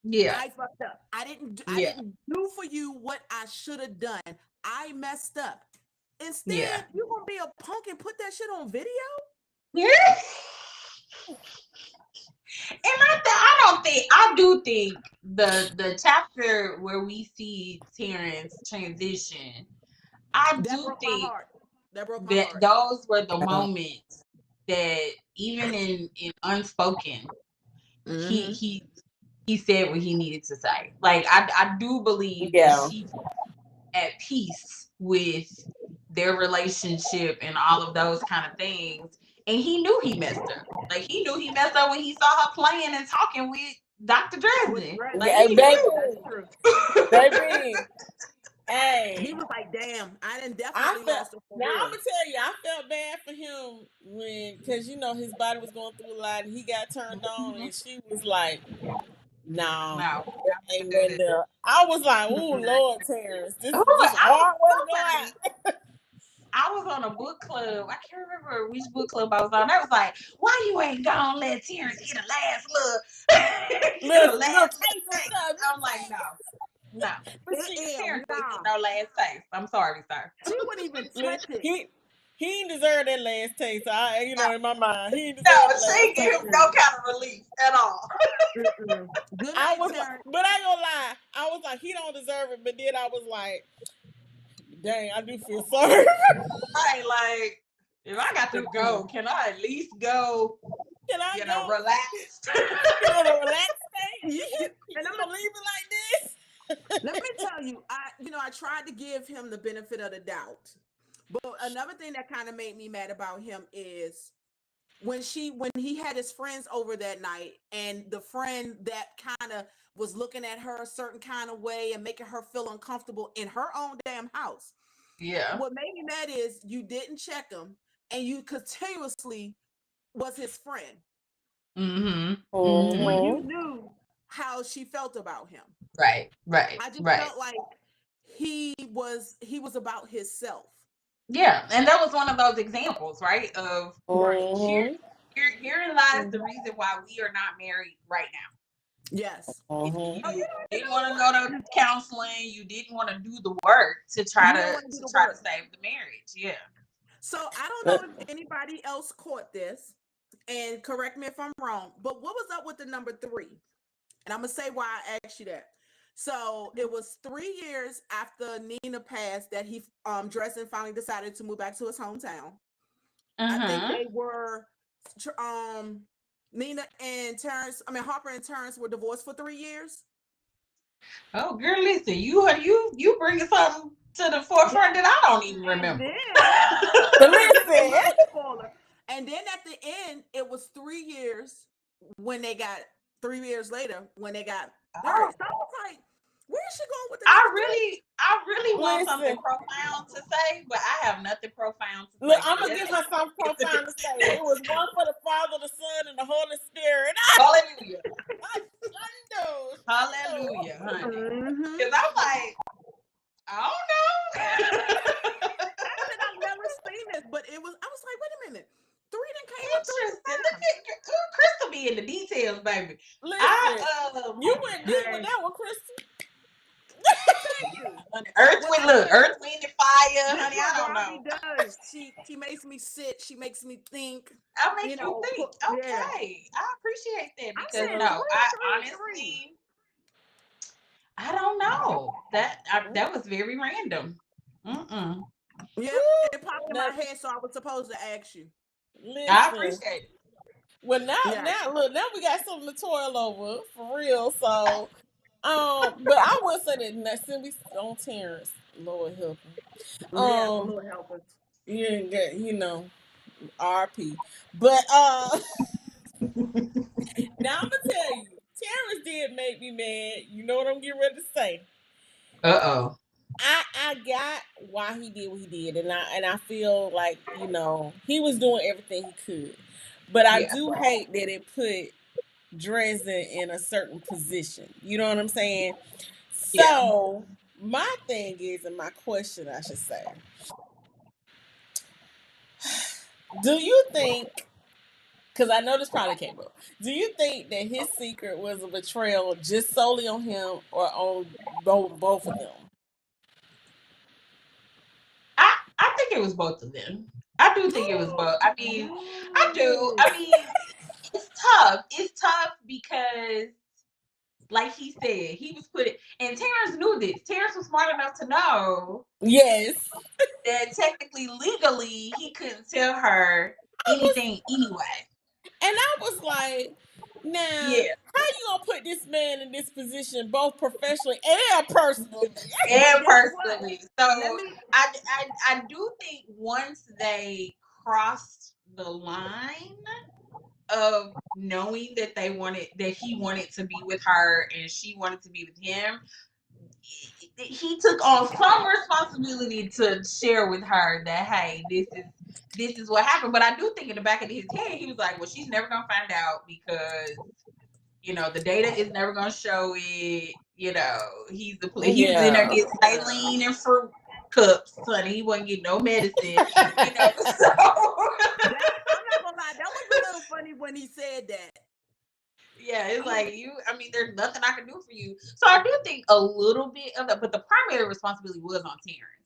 Yeah. I fucked up. I didn't do for you what I should have done. I messed up. Instead, you're gonna be a punk and put that shit on video? Yeah. And I do think the chapter where we see Terrence transition, I do think that those were the moments that even in Unspoken, he said what he needed to say. Like I do believe that she's at peace with their relationship and all of those kind of things. And he knew he messed up. Like he knew he messed up when he saw her playing and talking with Dr. Dresden. Like, he knew. Baby. Hey, he was like, "Damn, I didn't definitely lost it." Now I'm gonna tell you, I felt bad for him because his body was going through a lot, and he got turned on, and she was like, "No, ain't nothing there." I was like, "Oh Lord, Terrence, this is a hard way to go out." I was on a book club. I can't remember which book club I was on. I was like, "Why you ain't gonna let Terrence get a last little taste?" I'm like, no. Terrence wouldn't get no last taste. I'm sorry, sir. She wouldn't even touch it. He didn't deserve that last taste. In my mind, he didn't deserve she didn't give him no kind of relief at all. But I ain't gonna lie. I was like, he don't deserve it. But then I was like, dang, I do feel sorry. Right, like, if I got to go, can I at least go? Can I go? Relax? Get a relaxed state? And I'm gonna leave it like this. Let me tell you, I tried to give him the benefit of the doubt. But another thing that kind of made me mad about him is when he had his friends over that night, and the friend that kind of was looking at her a certain kind of way and making her feel uncomfortable in her own damn house. Yeah. What made me mad is you didn't check him, and you continuously was his friend. When you knew how she felt about him. Right. I just felt like he was about himself. Yeah, and that was one of those examples, right? Of herein lies the reason why we are not married right now. Yes. You didn't want to go to counseling. You didn't want to do the work to try to save the marriage. Yeah. So I don't know if anybody else caught this, and correct me if I'm wrong, but what was up with the number 3? And I'm gonna say why I asked you that. So it was 3 years after Nina passed that Dresden finally decided to move back to his hometown. I think they were Harper and Terrence were divorced for 3 years. Oh, girl, listen, you bringing something to the forefront that I don't even remember. Listen. And then at the end, it was 3 years when they got 3 years later when they got married. So I was like, where is she going with the I really want Listen. something profound to say, but I have nothing profound to say. Look, I'm gonna give her something profound to say. It was one for the Father, the Son, and the Holy Spirit. Hallelujah. Hallelujah, honey. Because I'm like, I don't know. I've never seen this, but I was like, wait a minute. 3 didn't came up 3 Interesting. Look at Crystal be in the details, baby. Listen, you went deep with that one, Crystal. Earth, wind, and fire, honey. I don't know. Robbi does. She makes me sit. She makes me think. I make you think. Okay, I appreciate that because I honestly, I don't know. That was very random. Yeah, it popped in my head, so I was supposed to ask you. Listen. I appreciate it. Well, now we got something to toil over for real. So, but I would say that since we on Terrence, Lord help him. Lord help us. You didn't get, RP. But now I'm gonna tell you, Terrence did make me mad. You know what I'm getting ready to say? I got why he did what he did, and I feel like he was doing everything he could, but I do hate that it put Dresden in a certain position. You know what I'm saying? So my thing is, and my question, I should say, do you think? Because I know this probably came up. Do you think that his secret was a betrayal just solely on him or on both of them? I think it was both of them. I do think it was both. I mean, I do. I mean, it's tough. It's tough because, like he said, he was and Terrence knew this. Terrence was smart enough to know. Yes. That technically, legally, he couldn't tell her anything anyway. And I was like, now, how you gonna put this man in this position, both professionally and personally? So I do think once they crossed the line of knowing that he wanted to be with her and she wanted to be with him, he took on some responsibility to share with her that, hey, this is what happened. But I do think in the back of his head, he was like, well, she's never gonna find out because the data is never gonna show it. He's was in there getting saline and fruit cups, honey. He wasn't getting no medicine. So I'm not gonna lie, that was a little funny when he said that. Yeah, it's like there's nothing I can do for you. So I do think a little bit of that, but the primary responsibility was on Terrence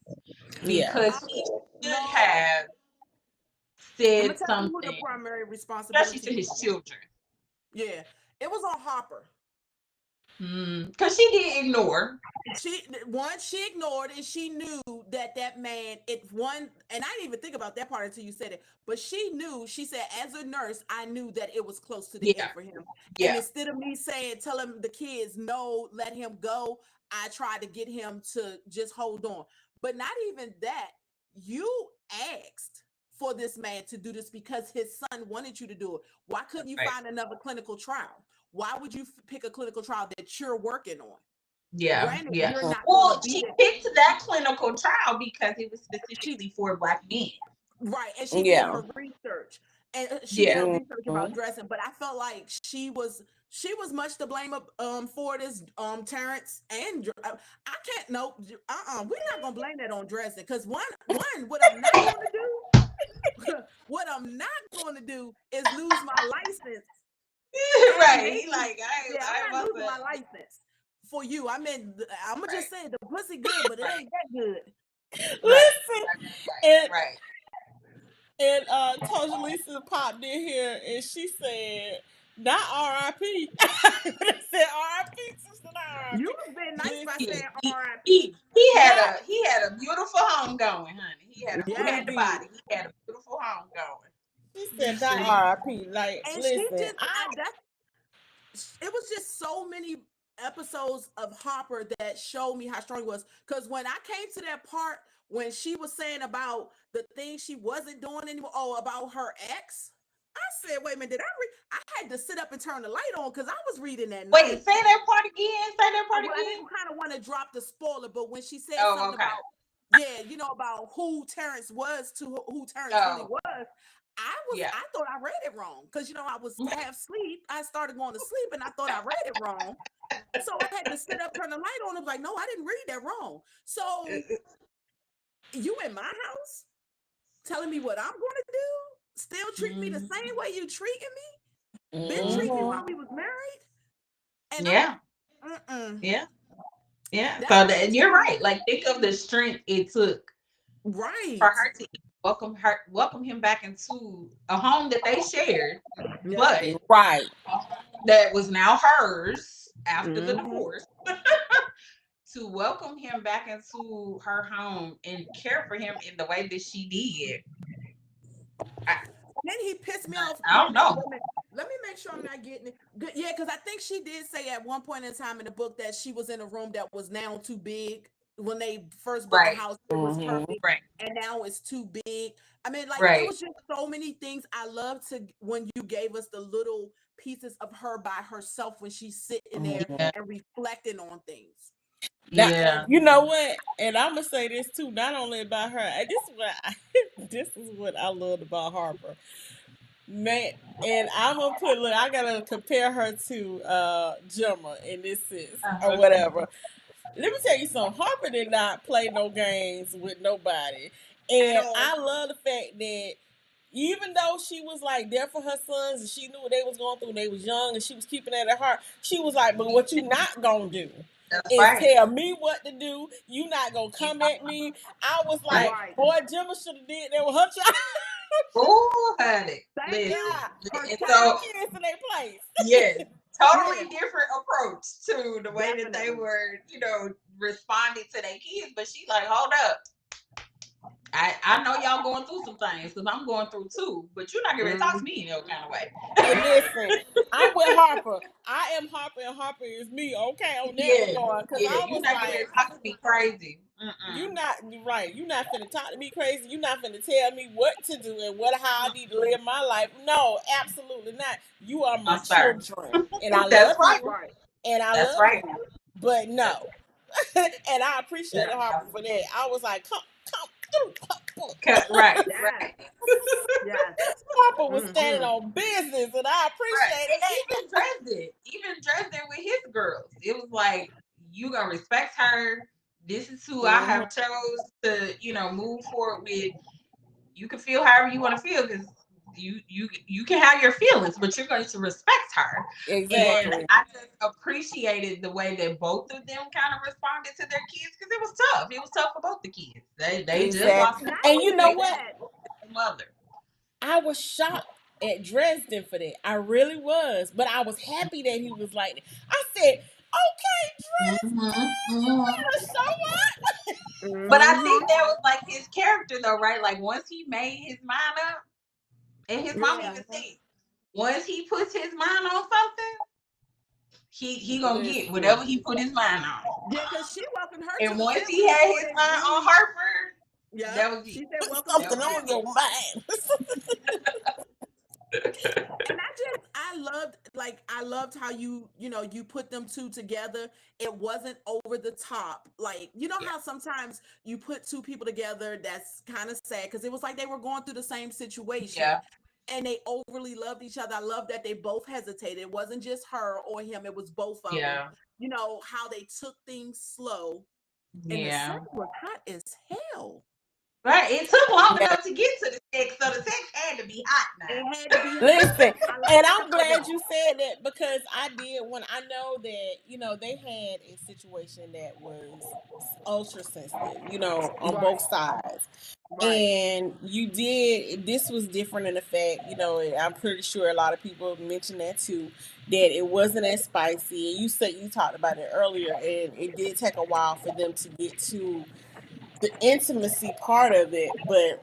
because he should have said something. Who the primary responsibility, especially to his children. Yeah, it was on Harper. Because she did ignore. She ignored, and she knew that man. And I didn't even think about that part until you said it. But she knew. She said, as a nurse, I knew that it was close to the end for him. Yeah. And instead of me telling the kids no, let him go, I tried to get him to just hold on. But not even that. You asked for this man to do this because his son wanted you to do it. Why couldn't you find another clinical trial? Why would you pick a clinical trial that you're working on? Yeah. Granted, well, she picked that clinical trial because it was specifically for Black men. Right. And she did her research. And she did her research about dressing. But I felt like she was much to blame for this Terrence and I can't we're not gonna blame that on dressing because one what I'm not gonna do is lose my license. Right. He like I'm not losing my license for you. I mean, I'm gonna just say the pussy good, but it ain't that good. Listen, and Toja Lisa popped in here and she said, not R.I.P. It said R.I.P. Sister R.I.P. You was being nice by saying R.I.P. He had a beautiful home going, honey. He had a body. He had a beautiful home going. She said not R.I.P. Like, and listen, it was just so many episodes of Harper that showed me how strong he was. Because when I came to that part when she was saying about the things she wasn't doing anymore, about her ex, I said, wait a minute, did I read? I had to sit up and turn the light on because I was reading that night. Wait, say that part again. Say that part I again. didn't kind of want to drop the spoiler, but when she said something Okay. about, about who Terrence was to who Terrence really was, I thought I read it wrong because I was half asleep. I started going to sleep and I thought I read it wrong. So I had to sit up, turn the light on. I was like, no, I didn't read that wrong. So you in my house telling me what I'm going to do? Still treat me the same way you treating me? Been treating me while we was married? And yeah. So you're right. Like, think of the strength it took, right, for her to welcome him back into a home that they shared, but that was now hers after the divorce. To welcome him back into her home and care for him in the way that she did. Then he pissed me off. I don't know. Let me make sure I'm not getting it. Yeah, because I think she did say at one point in time in the book that she was in a room that was now too big. When they first built the house, it was perfect, and now it's too big. I mean, like, it was just so many things. I love when you gave us the little pieces of her by herself when she's sitting there and reflecting on things. Now, you know what? And I'm gonna say this too, not only about her. This is what I loved about Harper, man. And I'm gonna I gotta compare her to Gemma in this sense or whatever. Let me tell you something. Harper did not play no games with nobody, and I love the fact that even though she was like there for her sons and she knew what they was going through when they was young and she was keeping that at heart, she was like, but what you not gonna do is tell me what to do. You not gonna come at me. I was like, boy, Gemma should have did that with her child. Oh, honey. And so, kids in their place. Yes. Totally different approach to the way that they were, responding to their kids. But she like, hold up. I know y'all going through some things because I'm going through too, but you're not going to talk to me in no kind of way. And listen, I'm with Harper. I am Harper and Harper is me. Okay, on that regard. Because I was not going to talk to me crazy. You're not right. You're not finna talk to me crazy. You're not finna tell me what to do and how I need to live my life. No, absolutely not. You are my children, and I love you. And I love you. But no, and I appreciated Harper for that. I was like, come right. Harper was standing on business, and I appreciated that. Even Dresden with his girls, it was like, you gonna respect her. This is who I have chose to, move forward with. You can feel however you want to feel because you can have your feelings, but you're going to respect her. Exactly. And I just appreciated the way that both of them kind of responded to their kids because it was tough. It was tough for both the kids. They just lost. And you know what? Mother. I was shocked at Dresden for that. I really was, but I was happy that he was like that. I said, okay, Dresden, But I think that was like his character though, right? Like once he made his mind up, and his mom even said, once he puts his mind on something, he gonna get whatever he put his mind on. Yeah, because she welcomed her. And once he had his mind on Harper, that was she said, "Welcome something on your mind." And I loved how you put them two together. It wasn't over the top. Like, how sometimes you put two people together that's kind of sad because it was like they were going through the same situation. Yeah. And they overly loved each other. I love that they both hesitated. It wasn't just her or him, it was both of them. How they took things slow. And the sex was hot as hell. Right, it took long enough to get to the sex, so the sex had to be hot now. It had to be hot. Listen, and I'm glad you said that because I did when I know that, they had a situation that was ultra sensitive, on both sides. Right. And this was different in the fact, I'm pretty sure a lot of people mentioned that too, that it wasn't as spicy. And you talked about it earlier, and it did take a while for them to get to the intimacy part of it, but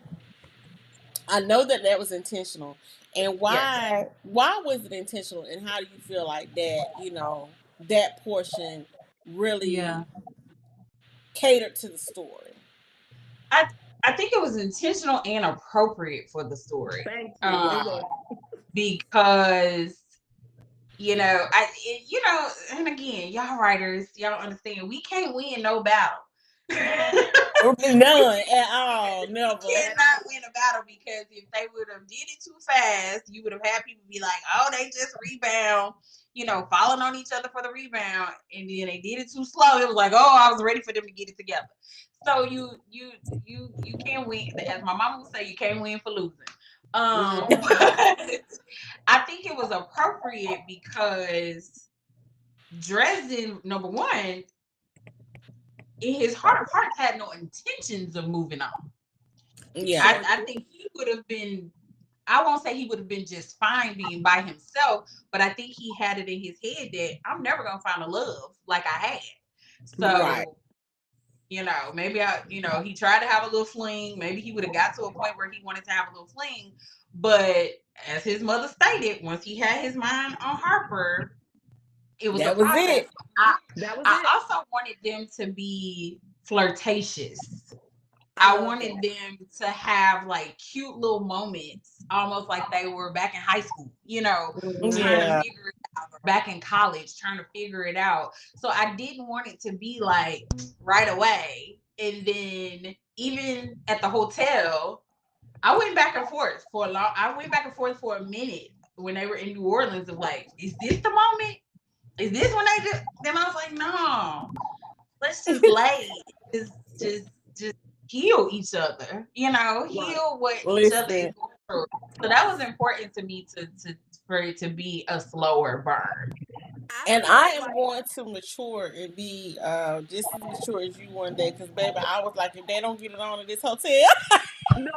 I know that was intentional. And why was it intentional, and how do you feel like that that portion really catered to the story. I think it was intentional and appropriate for the story. Thank you. Because and again, y'all writers, y'all understand we can't win no battle. None at all. Never. Cannot win a battle, because if they would have did it too fast, you would have had people be like, "Oh, they just rebound," falling on each other for the rebound, and then they did it too slow. It was like, "Oh, I was ready for them to get it together." So you can't win. As my mama would say, you can't win for losing. But I think it was appropriate because Dresden, number one, in his heart of hearts, had no intentions of moving on. Yeah, I think he would have been, I won't say he would have been just fine being by himself, but I think he had it in his head that I'm never gonna find a love like I had. So, right. maybe he tried to have a little fling. Maybe he would have got to a point where he wanted to have a little fling. But as his mother stated, once he had his mind on Harper, it was a process. I also wanted them to be flirtatious. I wanted them to have like cute little moments, almost like they were back in high school, trying to figure it out, or back in college, trying to figure it out. So I didn't want it to be like right away. And then even at the hotel, I went back and forth for a minute when they were in New Orleans of like, is this the moment? Is this when they just, then I was like, no, let's just lay. Just heal each other, heal what each other is going through. So that was important to me for it to be a slower burn. And I am going to mature and be just as mature as you one day, because baby, I was like, if they don't get it on in this hotel. No,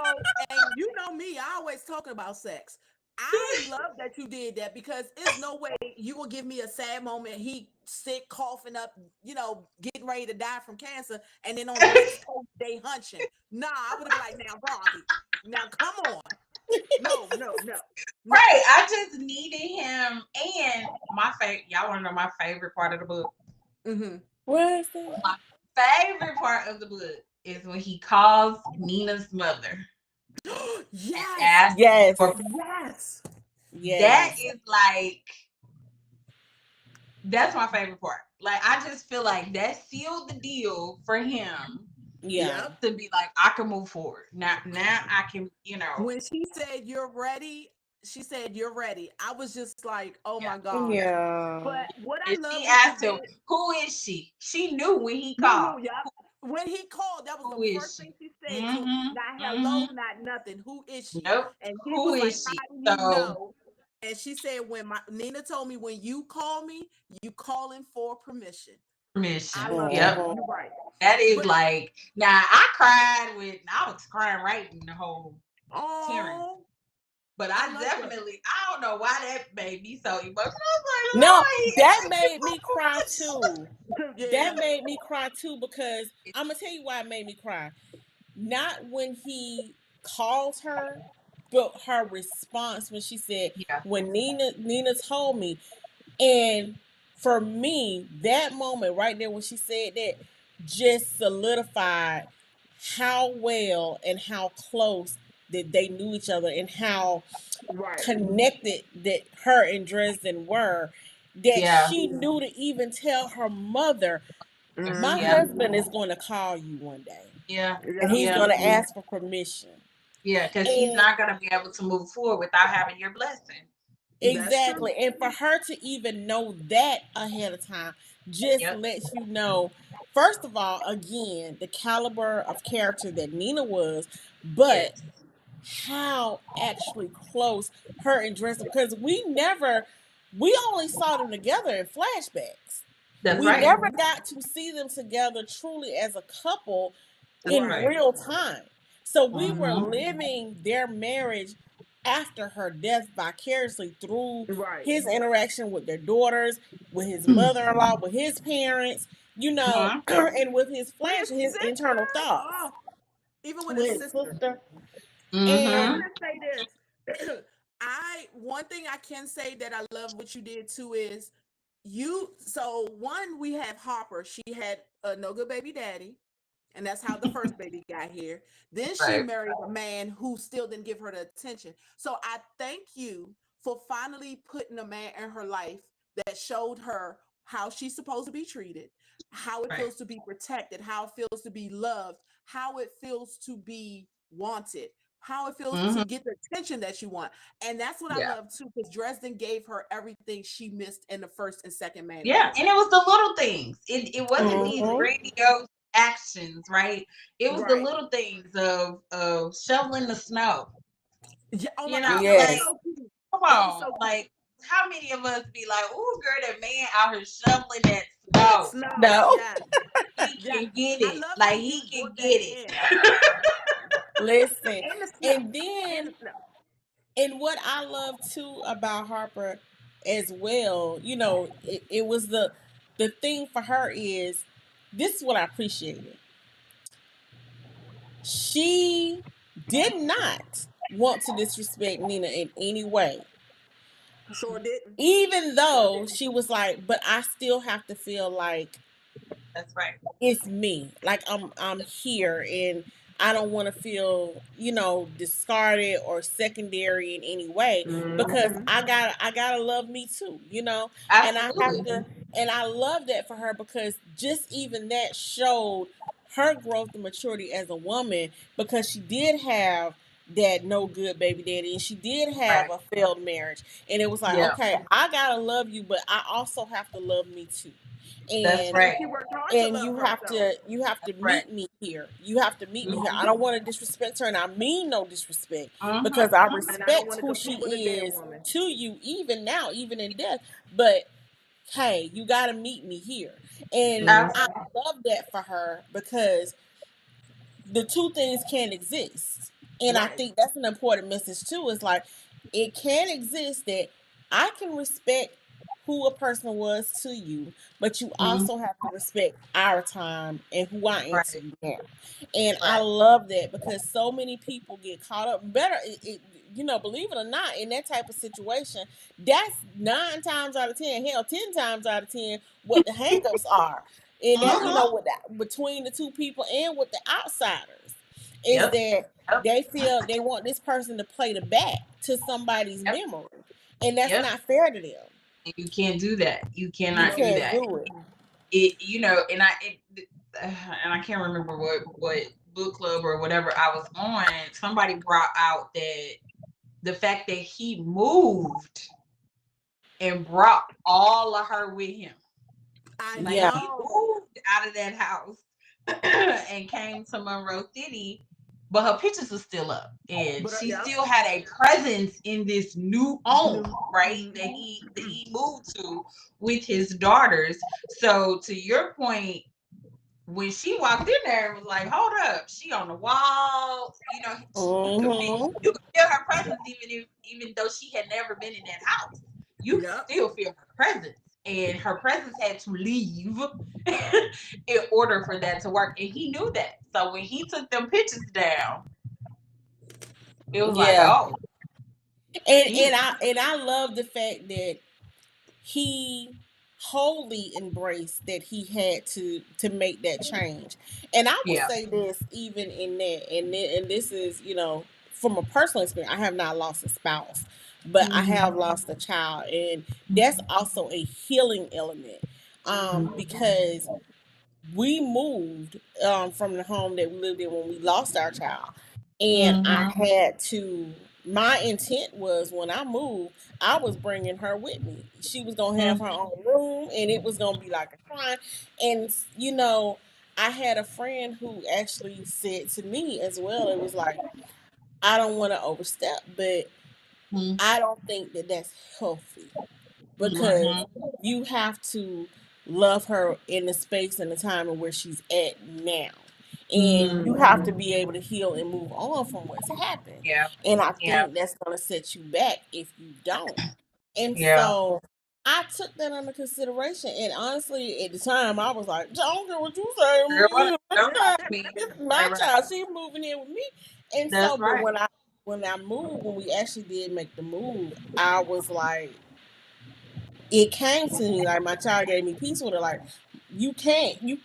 and you know me, I always talking about sex. I love that you did that, because there's no way you gonna give me a sad moment. He sick, coughing up, getting ready to die from cancer, and then on the next cold day hunching. Nah, I would have been like, now, Robbi, now come on. No. Right. I just needed him. And my favorite, y'all want to know my favorite part of the book? Mm-hmm. What is that? My favorite part of the book is when he calls Nina's mother. Yes. That is like, that's my favorite part. Like, I just feel like that sealed the deal for him. Yeah. To be like, I can move forward. Now I can, When she said, "You're ready," she said, "You're ready." I was just like, oh my God. Yeah. But what I love, she asked him, who is she? She knew when he called. When he called, that was the first thing she said to him. Not hello, not nothing. Who is she? Nope. And he Who was like, is she? how do you know? And she said, when Nina told me, when you call me, you calling for permission. I love that. You're right. That is like, now I was crying right in the whole tearing. But I don't know why that made me so emotional. I was like, no, that made me cry too. That made me cry too, because I'm gonna tell you why it made me cry. Not when he called her, but her response when she said, when Nina told me. And for me, that moment right there when she said that just solidified how well and how close that they knew each other, and how connected that her and Dresden were, that she knew to even tell her mother, my husband is going to call you one day. Yeah. And he's going to ask for permission. Yeah, because he's not going to be able to move forward without having your blessing. Exactly. And for her to even know that ahead of time just lets you know, first of all, again, the caliber of character that Nina was, but how actually close her and Dresden, because we only saw them together in flashbacks. We never got to see them together truly as a couple in real time. So we were living their marriage after her death vicariously through his interaction with their daughters, with his mother-in-law, with his parents, and with his his internal thoughts. Even with his sister. And I want to say this. One thing I can say that I love what you did too is So one, we have Harper. She had a no good baby daddy, and that's how the first baby got here. Then she Right. married a man who still didn't give her the attention. So I thank you for finally putting a man in her life that showed her how she's supposed to be treated, how it Right. feels to be protected, how it feels to be loved, how it feels to be wanted, how it feels to Mm-hmm. get the attention that you want. And that's what I Yeah. love too, because Dresden gave her everything she missed in the first and second man Yeah. And it relationship. was the little things. It wasn't these Mm-hmm. grandiose actions, right? It was the Right. little things of shoveling the snow. Yeah. Oh You my know, God, that was like Yes. so cute. come That was on, so cute. like how many of us be like, "Ooh, girl, that man out here shoveling that That snow. snow. No. Yeah. He Yeah. can get I it. love how Like he you can brought that get in. it." Listen. And the snow. And And the then, snow. and what I love too about Harper as well, it was the thing for her is this is what I appreciated. She did not want to disrespect Nina in any way. Sure didn't. Even Sure though didn't. she was like, but I still have to feel like That's right. it's me. Like I'm here and I don't want to feel, discarded or secondary in any way because Mm-hmm. I gotta love me too, and I have Absolutely. to and I love that for her because just even that showed her growth and maturity as a woman because she did have that no good baby daddy and she did have Right. a failed marriage and it was like, Yeah. okay, I gotta love you, but I also have to love me too. That's And And right. she worked hard to and love you have herself. to Right. meet me here. You have to meet me here. I Mm-hmm. don't want to disrespect her, and I mean no disrespect because I Mm-hmm. And I don't respect want to who she compete with a dead is woman. to you, even now, even in death. But hey, you got to meet me here, and I Absolutely. love that for her because the two things can exist. And I Right. think that's an important message too. Is like it can exist that I can respect who a person was to you, but you Mm-hmm. also have to respect our time and who I am to Right. you now. And I Right. love that because so many people get caught up. Believe it or not, in that type of situation, that's 9 times out of 10, hell, 10 times out of 10, what the hangups are and that Mm-hmm. with that between the two people and with the outsiders is Yep. that Yep. they feel they want this person to play the back to somebody's Yep. memory, and that's Yep. not fair to them. And you can't do that. You You cannot do can't that. do it. And I can't remember what book club or whatever I was on. Somebody brought out that the fact that he moved and brought all of her with him. I Like Yeah. he know. moved out of that house and came to Monroe City, but her pictures were still up, and But she yeah. still had a presence in this new home, No. right? That he moved to with his daughters. So to your point, when she walked in there, it was like, hold up, she on the wall. Mm-hmm. You could feel her presence, even though she had never been in that house. You could Yep. still feel her presence, and her presence had to leave in order for that to work. And he knew that. So when he took them pictures down, it was like, Yeah. oh, And he, and I love the fact that he wholly embraced that he had to make that change. And I will yeah, say this even in that, and this is from a personal experience. I have not lost a spouse, but I mm-hmm, have lost a child, and that's also a healing element, because we moved from the home that we lived in when we lost our child. And I mm-hmm, had to, my intent was when I moved, I was bringing her with me. She was going to have her mm-hmm, own room and it was going to be like a shrine. And, I had a friend who actually said to me as well, it was like, I don't want to overstep, but I don't think that that's healthy because mm-hmm, you have to love her in the space and the time and where she's at now. And mm-hmm, you have to be able to heal and move on from what's happened. yeah, And I yeah, think that's going to set you back if you don't. And yeah. so I took that under consideration. And honestly, at the time, I was like, I don't care what you say. Girl, what? Don't This talk to me. is my Right, right. child. She's moving in with me. And so, That's but right. when I moved, when we actually did make the move, I was like, it came to me like my child gave me peace with it. Like you can't, you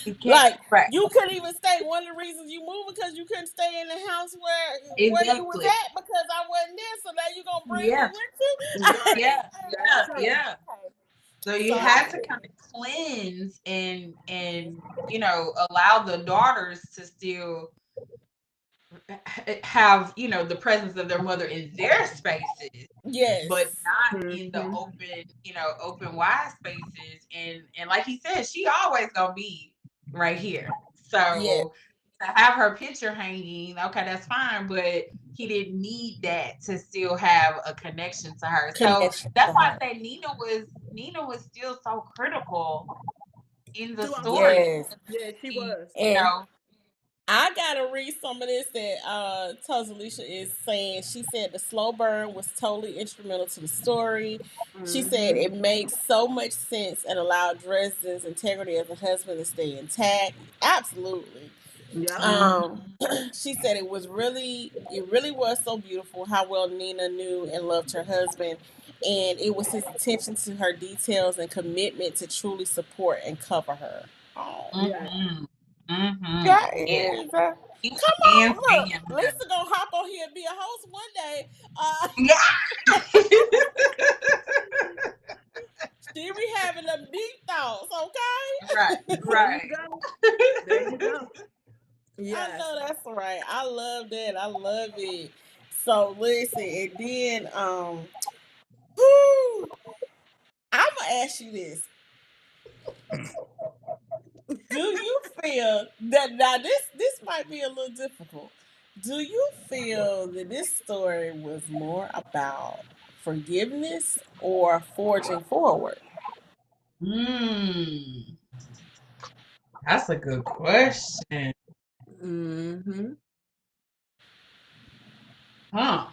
can't, right. you couldn't even stay. One of the reasons you moved because you couldn't stay in the house where you was Exactly. at because I wasn't there. So now you gonna bring me with you? Yeah. So you had to kind of cleanse and you know, allow the daughters to still have, you know, the presence of their mother in their spaces, Yes, but not in the open, you know, open wide spaces. And like he said, she always gonna be right here. So to have her picture hanging, okay, that's fine, but he didn't need that to still have a connection to her. So that's why I say Nina was still so critical in the story. Yes. Yeah, she was. You know, I gotta read some of this that Tozalisha is saying. She said the slow burn was totally instrumental to the story. She said it made so much sense and allowed Dresden's integrity as a husband to stay intact. Absolutely. Yeah. She said it really was so beautiful how well Nina knew and loved her husband, and it was his attention to her details and commitment to truly support and cover her. Oh. Yeah. Come on, look, Lisa gonna hop on here and be a host one day. She be having them deep thoughts, okay? Right. There you go. Yes. I know that's right. I love that. I love it. So listen, and then I'm gonna ask you this. Do you feel that now this might be a little difficult? Do you feel that this story was more about forgiveness or forging forward? That's a good question. Huh.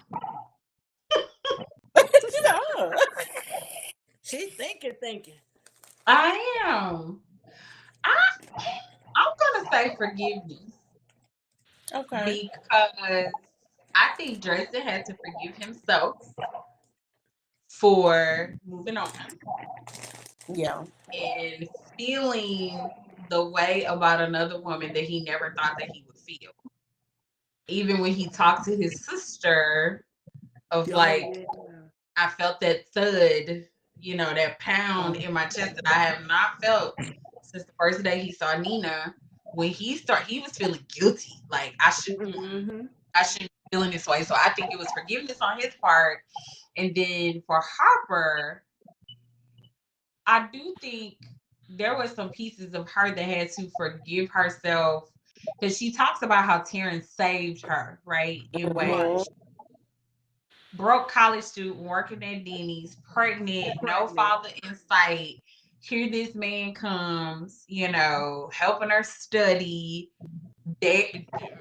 She's thinking. I am. I'm gonna say forgiveness. Okay. Because I think Dresden had to forgive himself for moving on. Yeah. And feeling the way about another woman that he never thought that he would feel. Even when he talked to his sister of like, I felt that thud, you know, that pound in my chest that I have not felt since the first day he saw Nina. When he was feeling guilty. Like I shouldn't be feeling this way. So I think it was forgiveness on his part. And then for Harper, I do think there were some pieces of her that had to forgive herself because she talks about how Terrence saved her, right? In ways. Broke college student working at Denny's, pregnant, no father in sight. Here this man comes, you know, helping her study,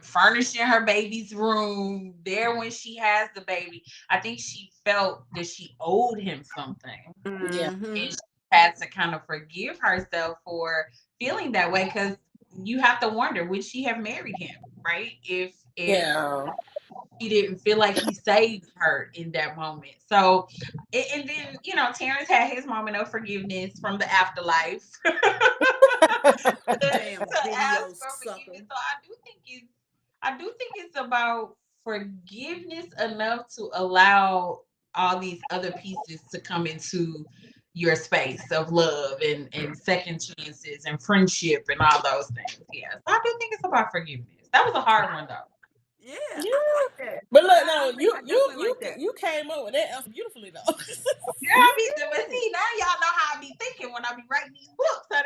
furnishing her baby's room, there when she has the baby. I think she felt that she owed him something. Yeah. And she had to kind of forgive herself for feeling that way because you have to wonder, would she have married him, right? If he didn't feel like he saved her in that moment. So, and then, you know, Terrence had his moment of forgiveness from the afterlife. Damn to video ask for sucker. forgiveness. So I do think it's about forgiveness enough to allow all these other pieces to come into your space of love and second chances and friendship and all those things. Yeah. So I do think it's about forgiveness. That was a hard one though. Yeah. I like that. But look, no, you came up with that else beautifully though. But see, now y'all know how I be thinking when I be writing these books. So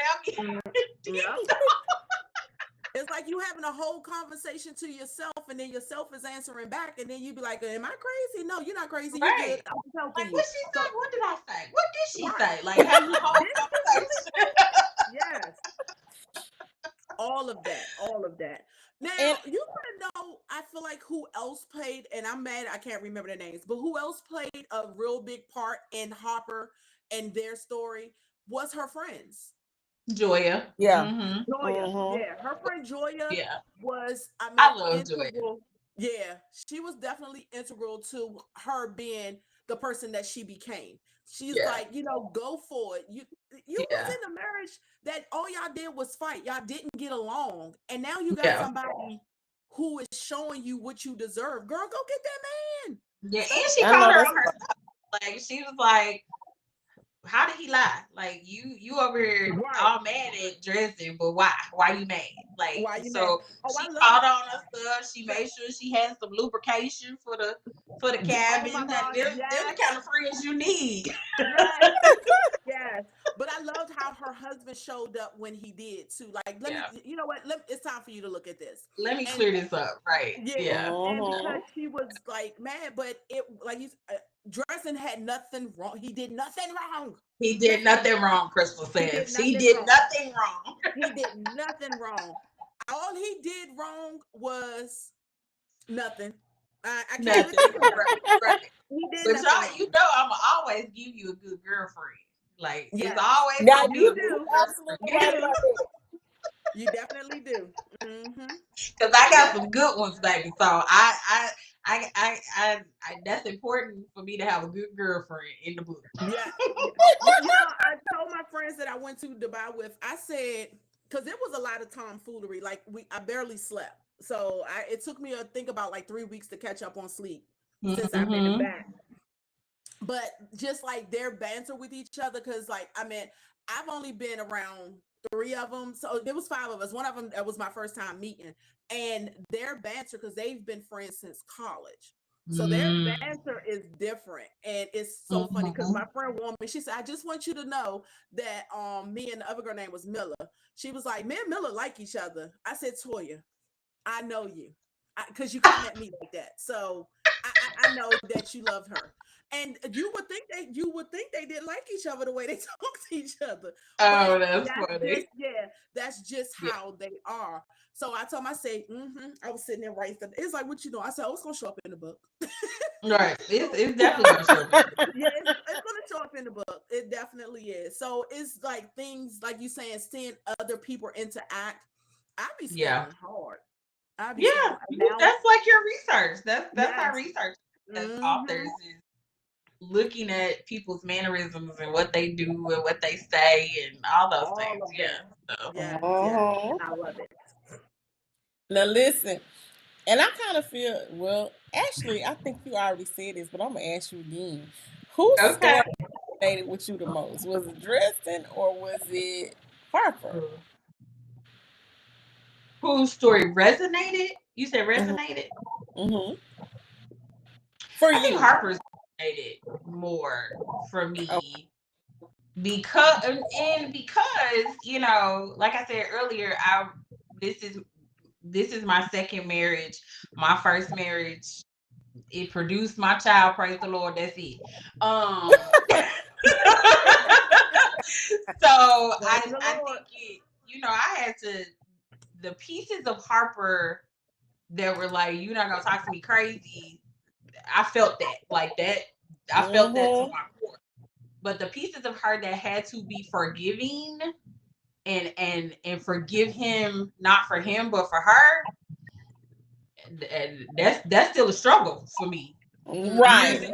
it's like you having a whole conversation to yourself, and then yourself is answering back, and then you be like, "Am I crazy? No, you're not crazy. You're good. I'm helping you." What she said? What did I say? What did she say? Like, have you whole conversation? Yes. All of that. Now, you want to know, I feel like who else played, and I'm mad I can't remember their names, but who else played a real big part in Harper and their story was her friends. Joya. Yeah. Joya. Yeah. Her friend Joya was, I love integral. Yeah. She was definitely integral to her being the person that she became. She's like, go for it. You was in a marriage that all y'all did was fight. Y'all didn't get along. And now you got somebody who is showing you what you deserve. Girl, go get that man. Yeah, and she called her on her stuff. Like, she was like, how did he lie? Like, you over here all mad at dressing, but why? Why you mad? Like, why you so mad? she called on her stuff. She made sure she had some lubrication for the cabin. Oh my God, They're the kind of friends you need. Yes. Yes. But I loved how her husband showed up when he did too. Like, let me, you know what? It's time for you to look at this. Let me clear this up. Right. Yeah. And because she was like mad, but it, like, he's Dresden had nothing wrong. He did nothing wrong. He did nothing wrong, Crystal says. He did nothing wrong. He did nothing wrong. All he did wrong was nothing. I can't nothing. Right. He did but nothing y'all, wrong. you know, I'ma always give you a good girlfriend. Like, it's always now you do. Absolutely right about it. You definitely do. Because I got some good ones, baby. So I that's important for me to have a good girlfriend in the book. Yeah. I told my friends that I went to Dubai with, I said, because it was a lot of tomfoolery. Like, I barely slept. So it took me, I think, about like 3 weeks to catch up on sleep since I've been back. But just like their banter with each other, because like, I mean, I've only been around 3 of them. So there was 5 of us. One of them, that was my first time meeting. And their banter, because they've been friends since college. So their banter is different. And it's so funny because my friend warned me. She said, I just want you to know that me and the other girl name was Miller. She was like, me and Miller like each other. I said, Toya, I know you. Because you come at me like that. So I know that you love her. And you would think they didn't like each other the way they talk to each other. Oh, that's funny. That's just how they are. So I told him, I said, I was sitting there right there. It's like, what you know? I said, oh, it's gonna show up in the book. Right. It's definitely gonna show up. Yeah, it's gonna show up in the book. It definitely is. So it's like things like you saying, seeing other people interact. I be studying hard. That's like your research. That's our research as authors is looking at people's mannerisms and what they do and what they say and all those things. So. I love it. Now listen, and I kind of feel, well, actually, I think you already said this, but I'm gonna ask you again. Whose story resonated with you the most? Was it Dresden or was it Harper? Whose story resonated? You said resonated? For I think Harper's resonated more for me because you know, like I said earlier, this is my second marriage. My first marriage, it produced my child. Praise the Lord. That's it. So I think I had to. The pieces of Harper that were like, you're not gonna talk to me crazy. I felt that, like that. I felt that to my core. But the pieces of her that had to be forgiving and forgive him, not for him, but for her, and that's still a struggle for me. Right.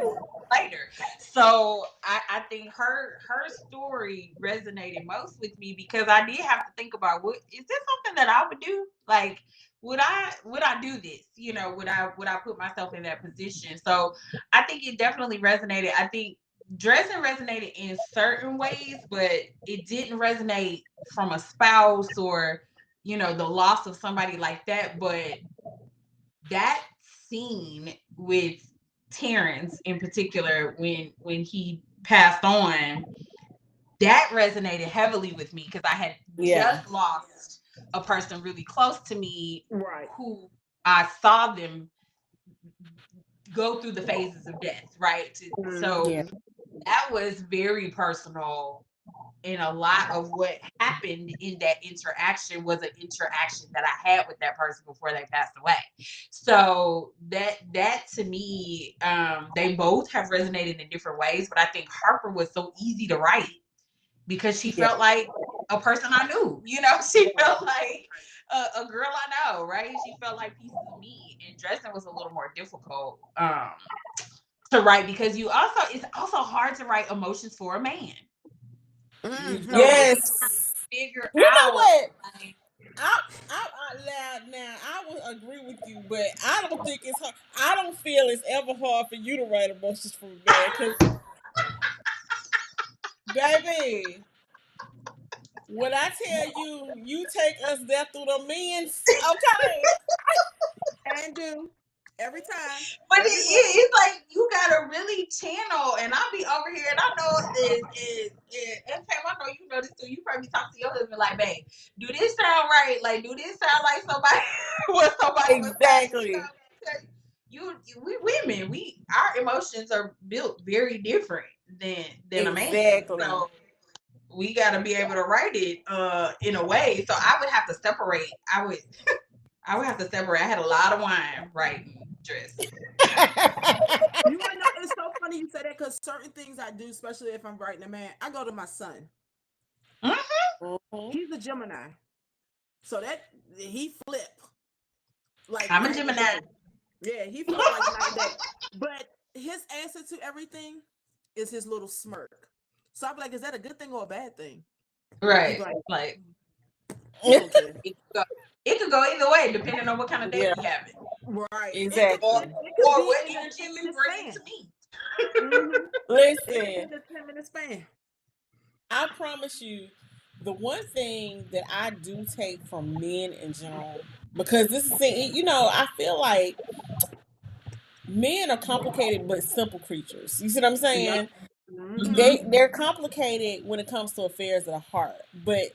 Later. So I think her story resonated most with me because I did have to think about, what is this something that I would do? Like, would I do this? You know, would I put myself in that position? So I think it definitely resonated. I think Dresden resonated in certain ways, but it didn't resonate from a spouse or, you know, the loss of somebody like that. But that scene with Terrence in particular, when he passed on, that resonated heavily with me because I had just lost a person really close to me, who I saw them go through the phases of death, right? So that was very personal. And a lot of what happened in that interaction was an interaction that I had with that person before they passed away. So that to me, they both have resonated in different ways, but I think Harper was so easy to write because she felt like a person I knew, you know, she felt like a girl I know, right? She felt like pieces of me, and Dresden was a little more difficult. to write because it's also hard to write emotions for a man. Mhm. Yes. Figure You know out. what? Like, I'm out loud now. I would agree with you, but I don't think it's hard. I don't feel it's ever hard for you to write emotions for a man, because, baby, when I tell you, you take us there through the men's, okay? And do every time. but Every month. it's like you gotta really channel, and I'll be over here, and I know and Pam, I know you know this too. You probably talk to your husband like, babe, do this sound right? Like, do this sound like somebody what somebody would say? Exactly. We women, our emotions are built very different than a man. Exactly. So we got to be able to write it in a way. So I would have to separate. I would have to separate. I had a lot of wine writing dress. You want to know? It's so funny you say that because certain things I do, especially if I'm writing a man, I go to my son. Mhm. He's a Gemini, so that he flip like I'm a night and Gemini. day. Yeah, he flip like night and day. But his answer to everything is his little smirk. So I'm like, is that a good thing or a bad thing? Right. He's Like he don't care. it could go either way depending on what kind of day Yeah. we having. Right. Exactly. Or It could what be in a energy 10 you minute bringing span. to me. Mhm. It could Listen, be in a 10-minute span. I promise you, the one thing that I do take from men in general, because this is, I feel like men are complicated but simple creatures. You see what I'm saying? Mhm. They're complicated when it comes to affairs of the heart, but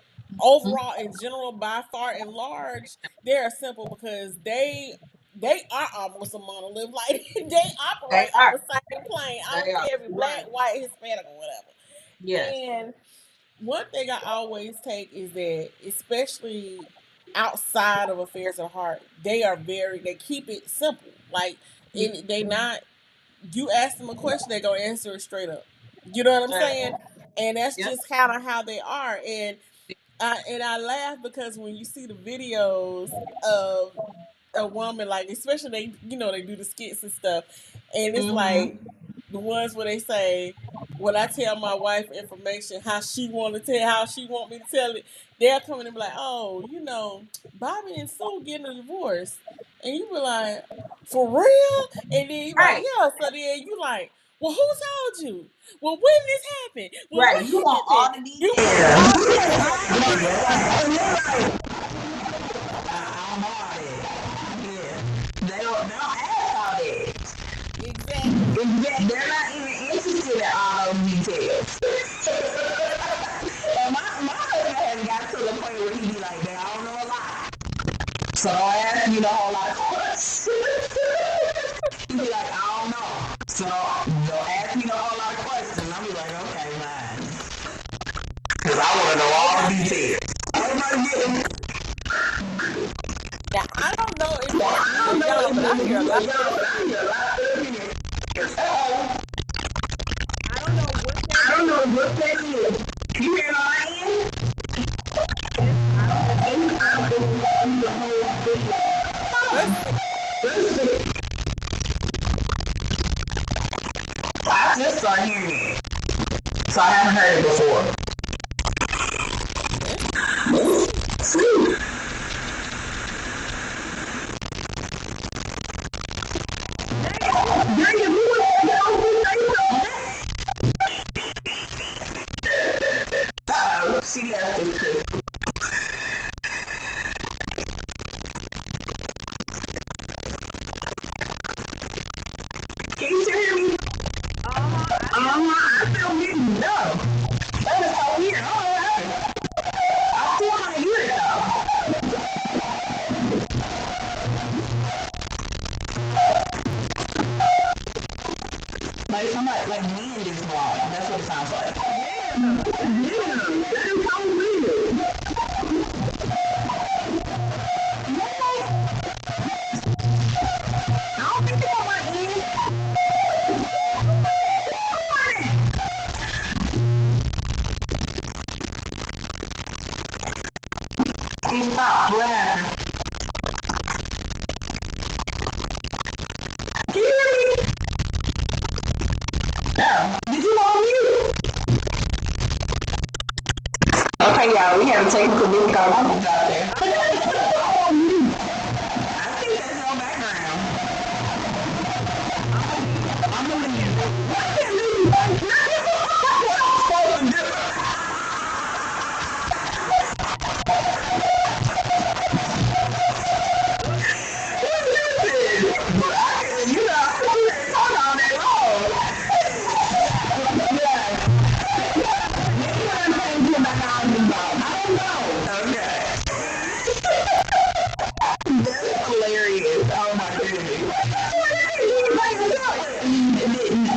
overall, in general, by far and large, they are simple because they are almost a monolith. Like, they They operate on are. the same plane. I They don't are. care if it's black, Right. white, Hispanic, or whatever. Yes. And one thing I always take is that, especially outside of affairs of the heart, they keep it simple. Like, they not, you ask them a question, they're gonna answer it straight up. You know what I'm saying? And that's Yep. just kind of how they are. And I laugh because when you see the videos of a woman, like, especially they do the skits and stuff, and it's like the ones where they say, when I tell my wife information how she want me to tell it, they'll come in and be like, oh, Bobby and Sue getting a divorce, and you be like, for real? And then you like, Right. yeah. So then you like, well, who told you? Well, when this happened? Well, Right. what You want all happened? the You details. want all the details, and you be like, They don't ask all that. exactly. They're not even interested in all those details. And my husband has got to the point where he be like, man, I don't know a lot. So don't ask me a whole lot of questions. He be like, I don't know. So don't ask me a whole lot of questions. I'll be like, okay, man. Because I want to know all the details. Everybody get them. Now, I don't know if it's me or y'all, but I hear a lot of thumping. I don't know what that I don't is. know what that is. You hear my end? I don't know if it's The whole thing. Let's see. I just started hearing it. So I haven't heard it before. Sweet. Uh-oh, she left it. Can you still hear me? I feel weird. No. That is so weird. I still want to hear it though. Like somebody, like wind is blowing. That's what it sounds like. Yeah, that is so weird. I don't think they want my ears. He stopped. What happened? Can you hear me? Okay, y'all, we have a technical difficulty out there. I think that's your background. I'm gonna leave. What can leave? What I'm supposed to do? Hilarious. Oh my goodness.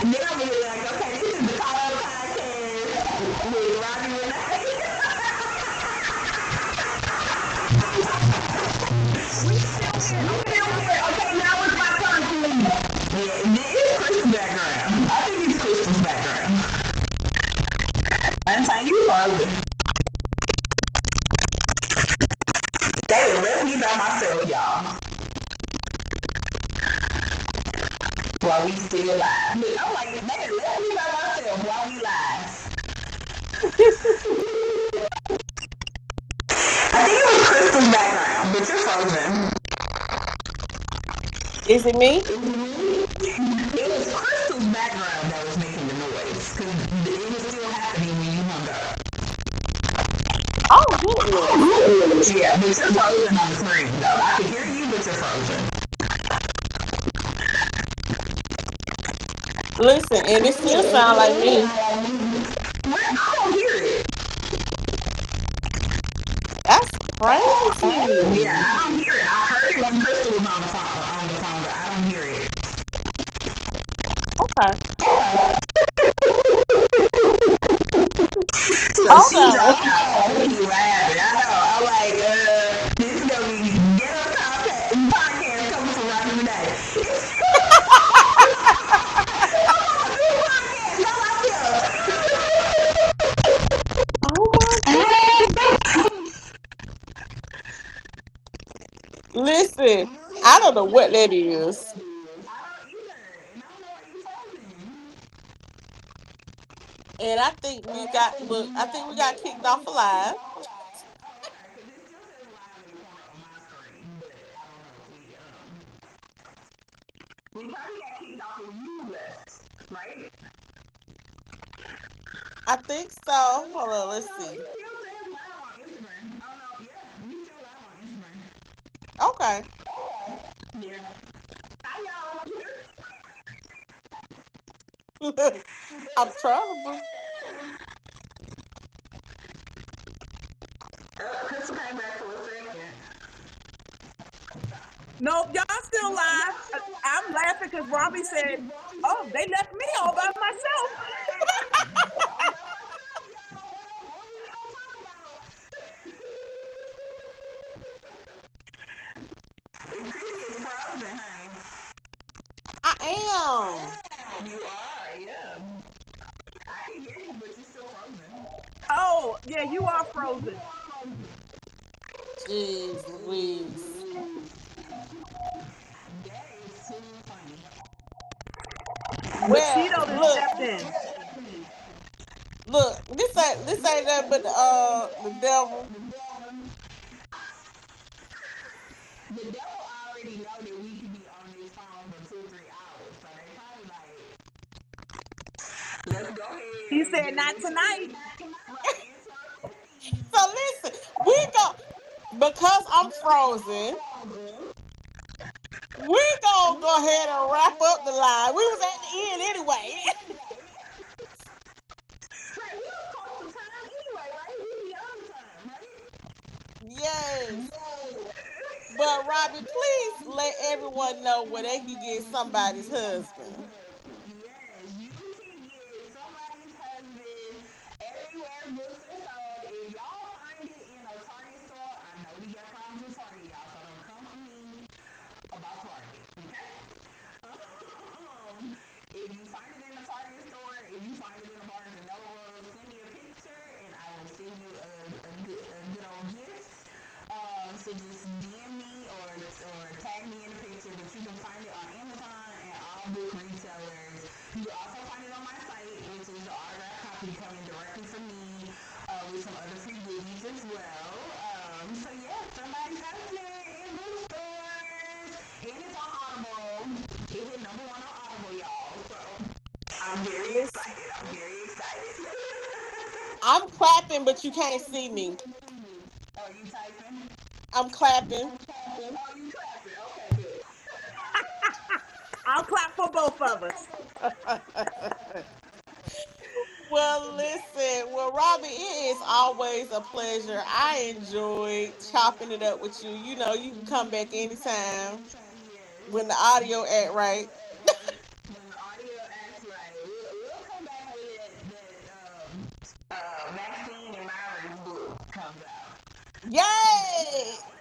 Now we're like, okay, this is the Call Up Podcast with Robbi Renee. Okay, now it's my turn to leave. Yeah, it's Crystal's background. I think it's Crystal's background. I'm telling you, frozen. They left me by myself, y'all. While we still live. Look, I'm like, they left me by myself while we live. I think it was Crystal's background, but you're frozen. Is it me? It was Crystal's background that was making the noise, because it was still happening when you hung up. Oh, goodness. Yeah, but you're frozen on the screen, though. I can hear you, but you're frozen. Listen, and it still sound like me. I don't hear it. That's crazy. Yeah, I don't hear it. I heard it when Crystal was on the phone, but I don't hear it. Okay. So Hold she on. dropped out. He laughing. I know. I'm like, this is gonna be ghetto podcast coming from Robbi Renee. Oh my God. Listen, I don't know what that is. And I think we got kicked off alive. We probably got kicked off when you left, right? I think so. Hold on, let's see. Okay. Yeah. I'm trying to. Crystal came back for a second. Nope, y'all still live. I'm laughing because Robbi said, "Oh, they left me all by myself." I am. You are, yeah. I can hear you, but you're still frozen. Oh, yeah, you are frozen. Jeez Louise. That is too funny. Well, Cheeto done look, stepped in. this ain't nothing but the devil. The devil already know that we could be on this phone for 2-3 hours, so they probably like, let's go ahead He and said, just "Not tonight." So listen, we go because I'm frozen. We gonna go ahead and wrap up the line. We was at the end anyway. Yes. But Robbi, please let everyone know where they can get somebody's husband. Yes, you can get somebody's husband everywhere books are sold. If y'all find it in a Target store, I know we got problems with Target, y'all, so don't come to me about Target, okay? If you find it in a Target store, if you find it in a Barnes and Noble, send me a picture and I will send you a good old gift. So just DM me or tag me in the picture, but you can find it on Amazon and all book retailers. You can also find it on my site, which is the autographed copy coming directly from me with some other free goodies as well. So yeah, somebody's hustling in bookstores, and it's on Audible. It hit #1 on Audible, y'all. So I'm very Listen, excited. I'm very excited. I'm clapping, but you can't see me. Oh, you typing? I'm clapping. Oh, you clapping? Okay, good. I'll clap for both of us. Well, listen. Well, Robbi, it is always a pleasure. I enjoyed chopping it up with you. You know, you can come back anytime when the audio act right. When the audio acts right, we'll come back with that vaccine and virus book comes out. I'll come back with Yay! that one.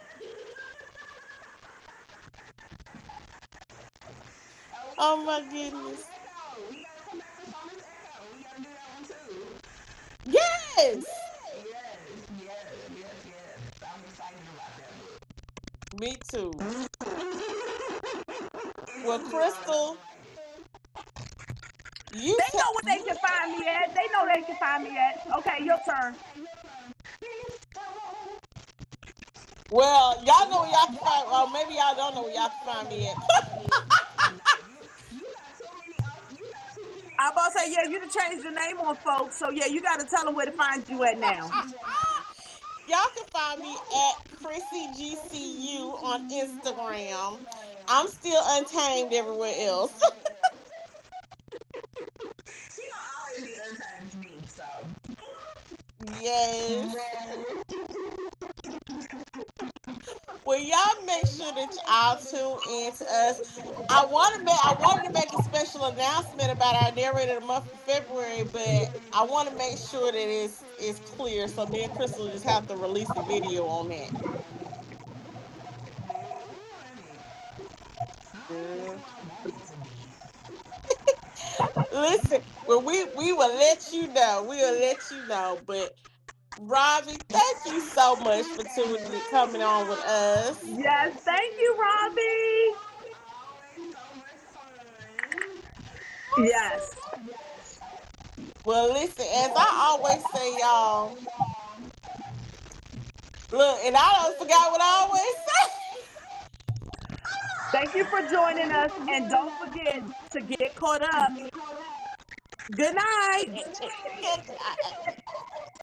Oh my goodness. Echo. We gotta come back to Thomas Echo. We gotta do that one too. Yes. Yes. I'm excited about that book. Me too. It's Well, gonna be all right. Crystal, you They te- know what they can find me at. They know they can find me at. Okay, your turn. well, y'all know where y'all can find. Well, maybe y'all don't know where y'all can find me at. You got too many. You got too many. I'm about to say, yeah, you done changed the name on folks. So yeah, you got to tell them where to find you at now. Y'all can find me at ChrissyGCU on Instagram. I'm still untamed everywhere else. She gonna always be untimed to me. So. Yes. Well, y'all make sure that y'all tune in to us. I wanted to make a special announcement about our narrator of the month for February, but I want to make sure that it's clear. So me and Crystal just have to release a video on that. Girl. Listen, well, we will let you know. We will let you know. But Robbi, thank you so much for coming on with us. Yes, thank you, Robbie. Always so much fun. Yes. Well, listen, as I always say, y'all, look, and I don't forgot what I always Thank you for joining us. And don't forget to get caught up. Good night. say. Good night.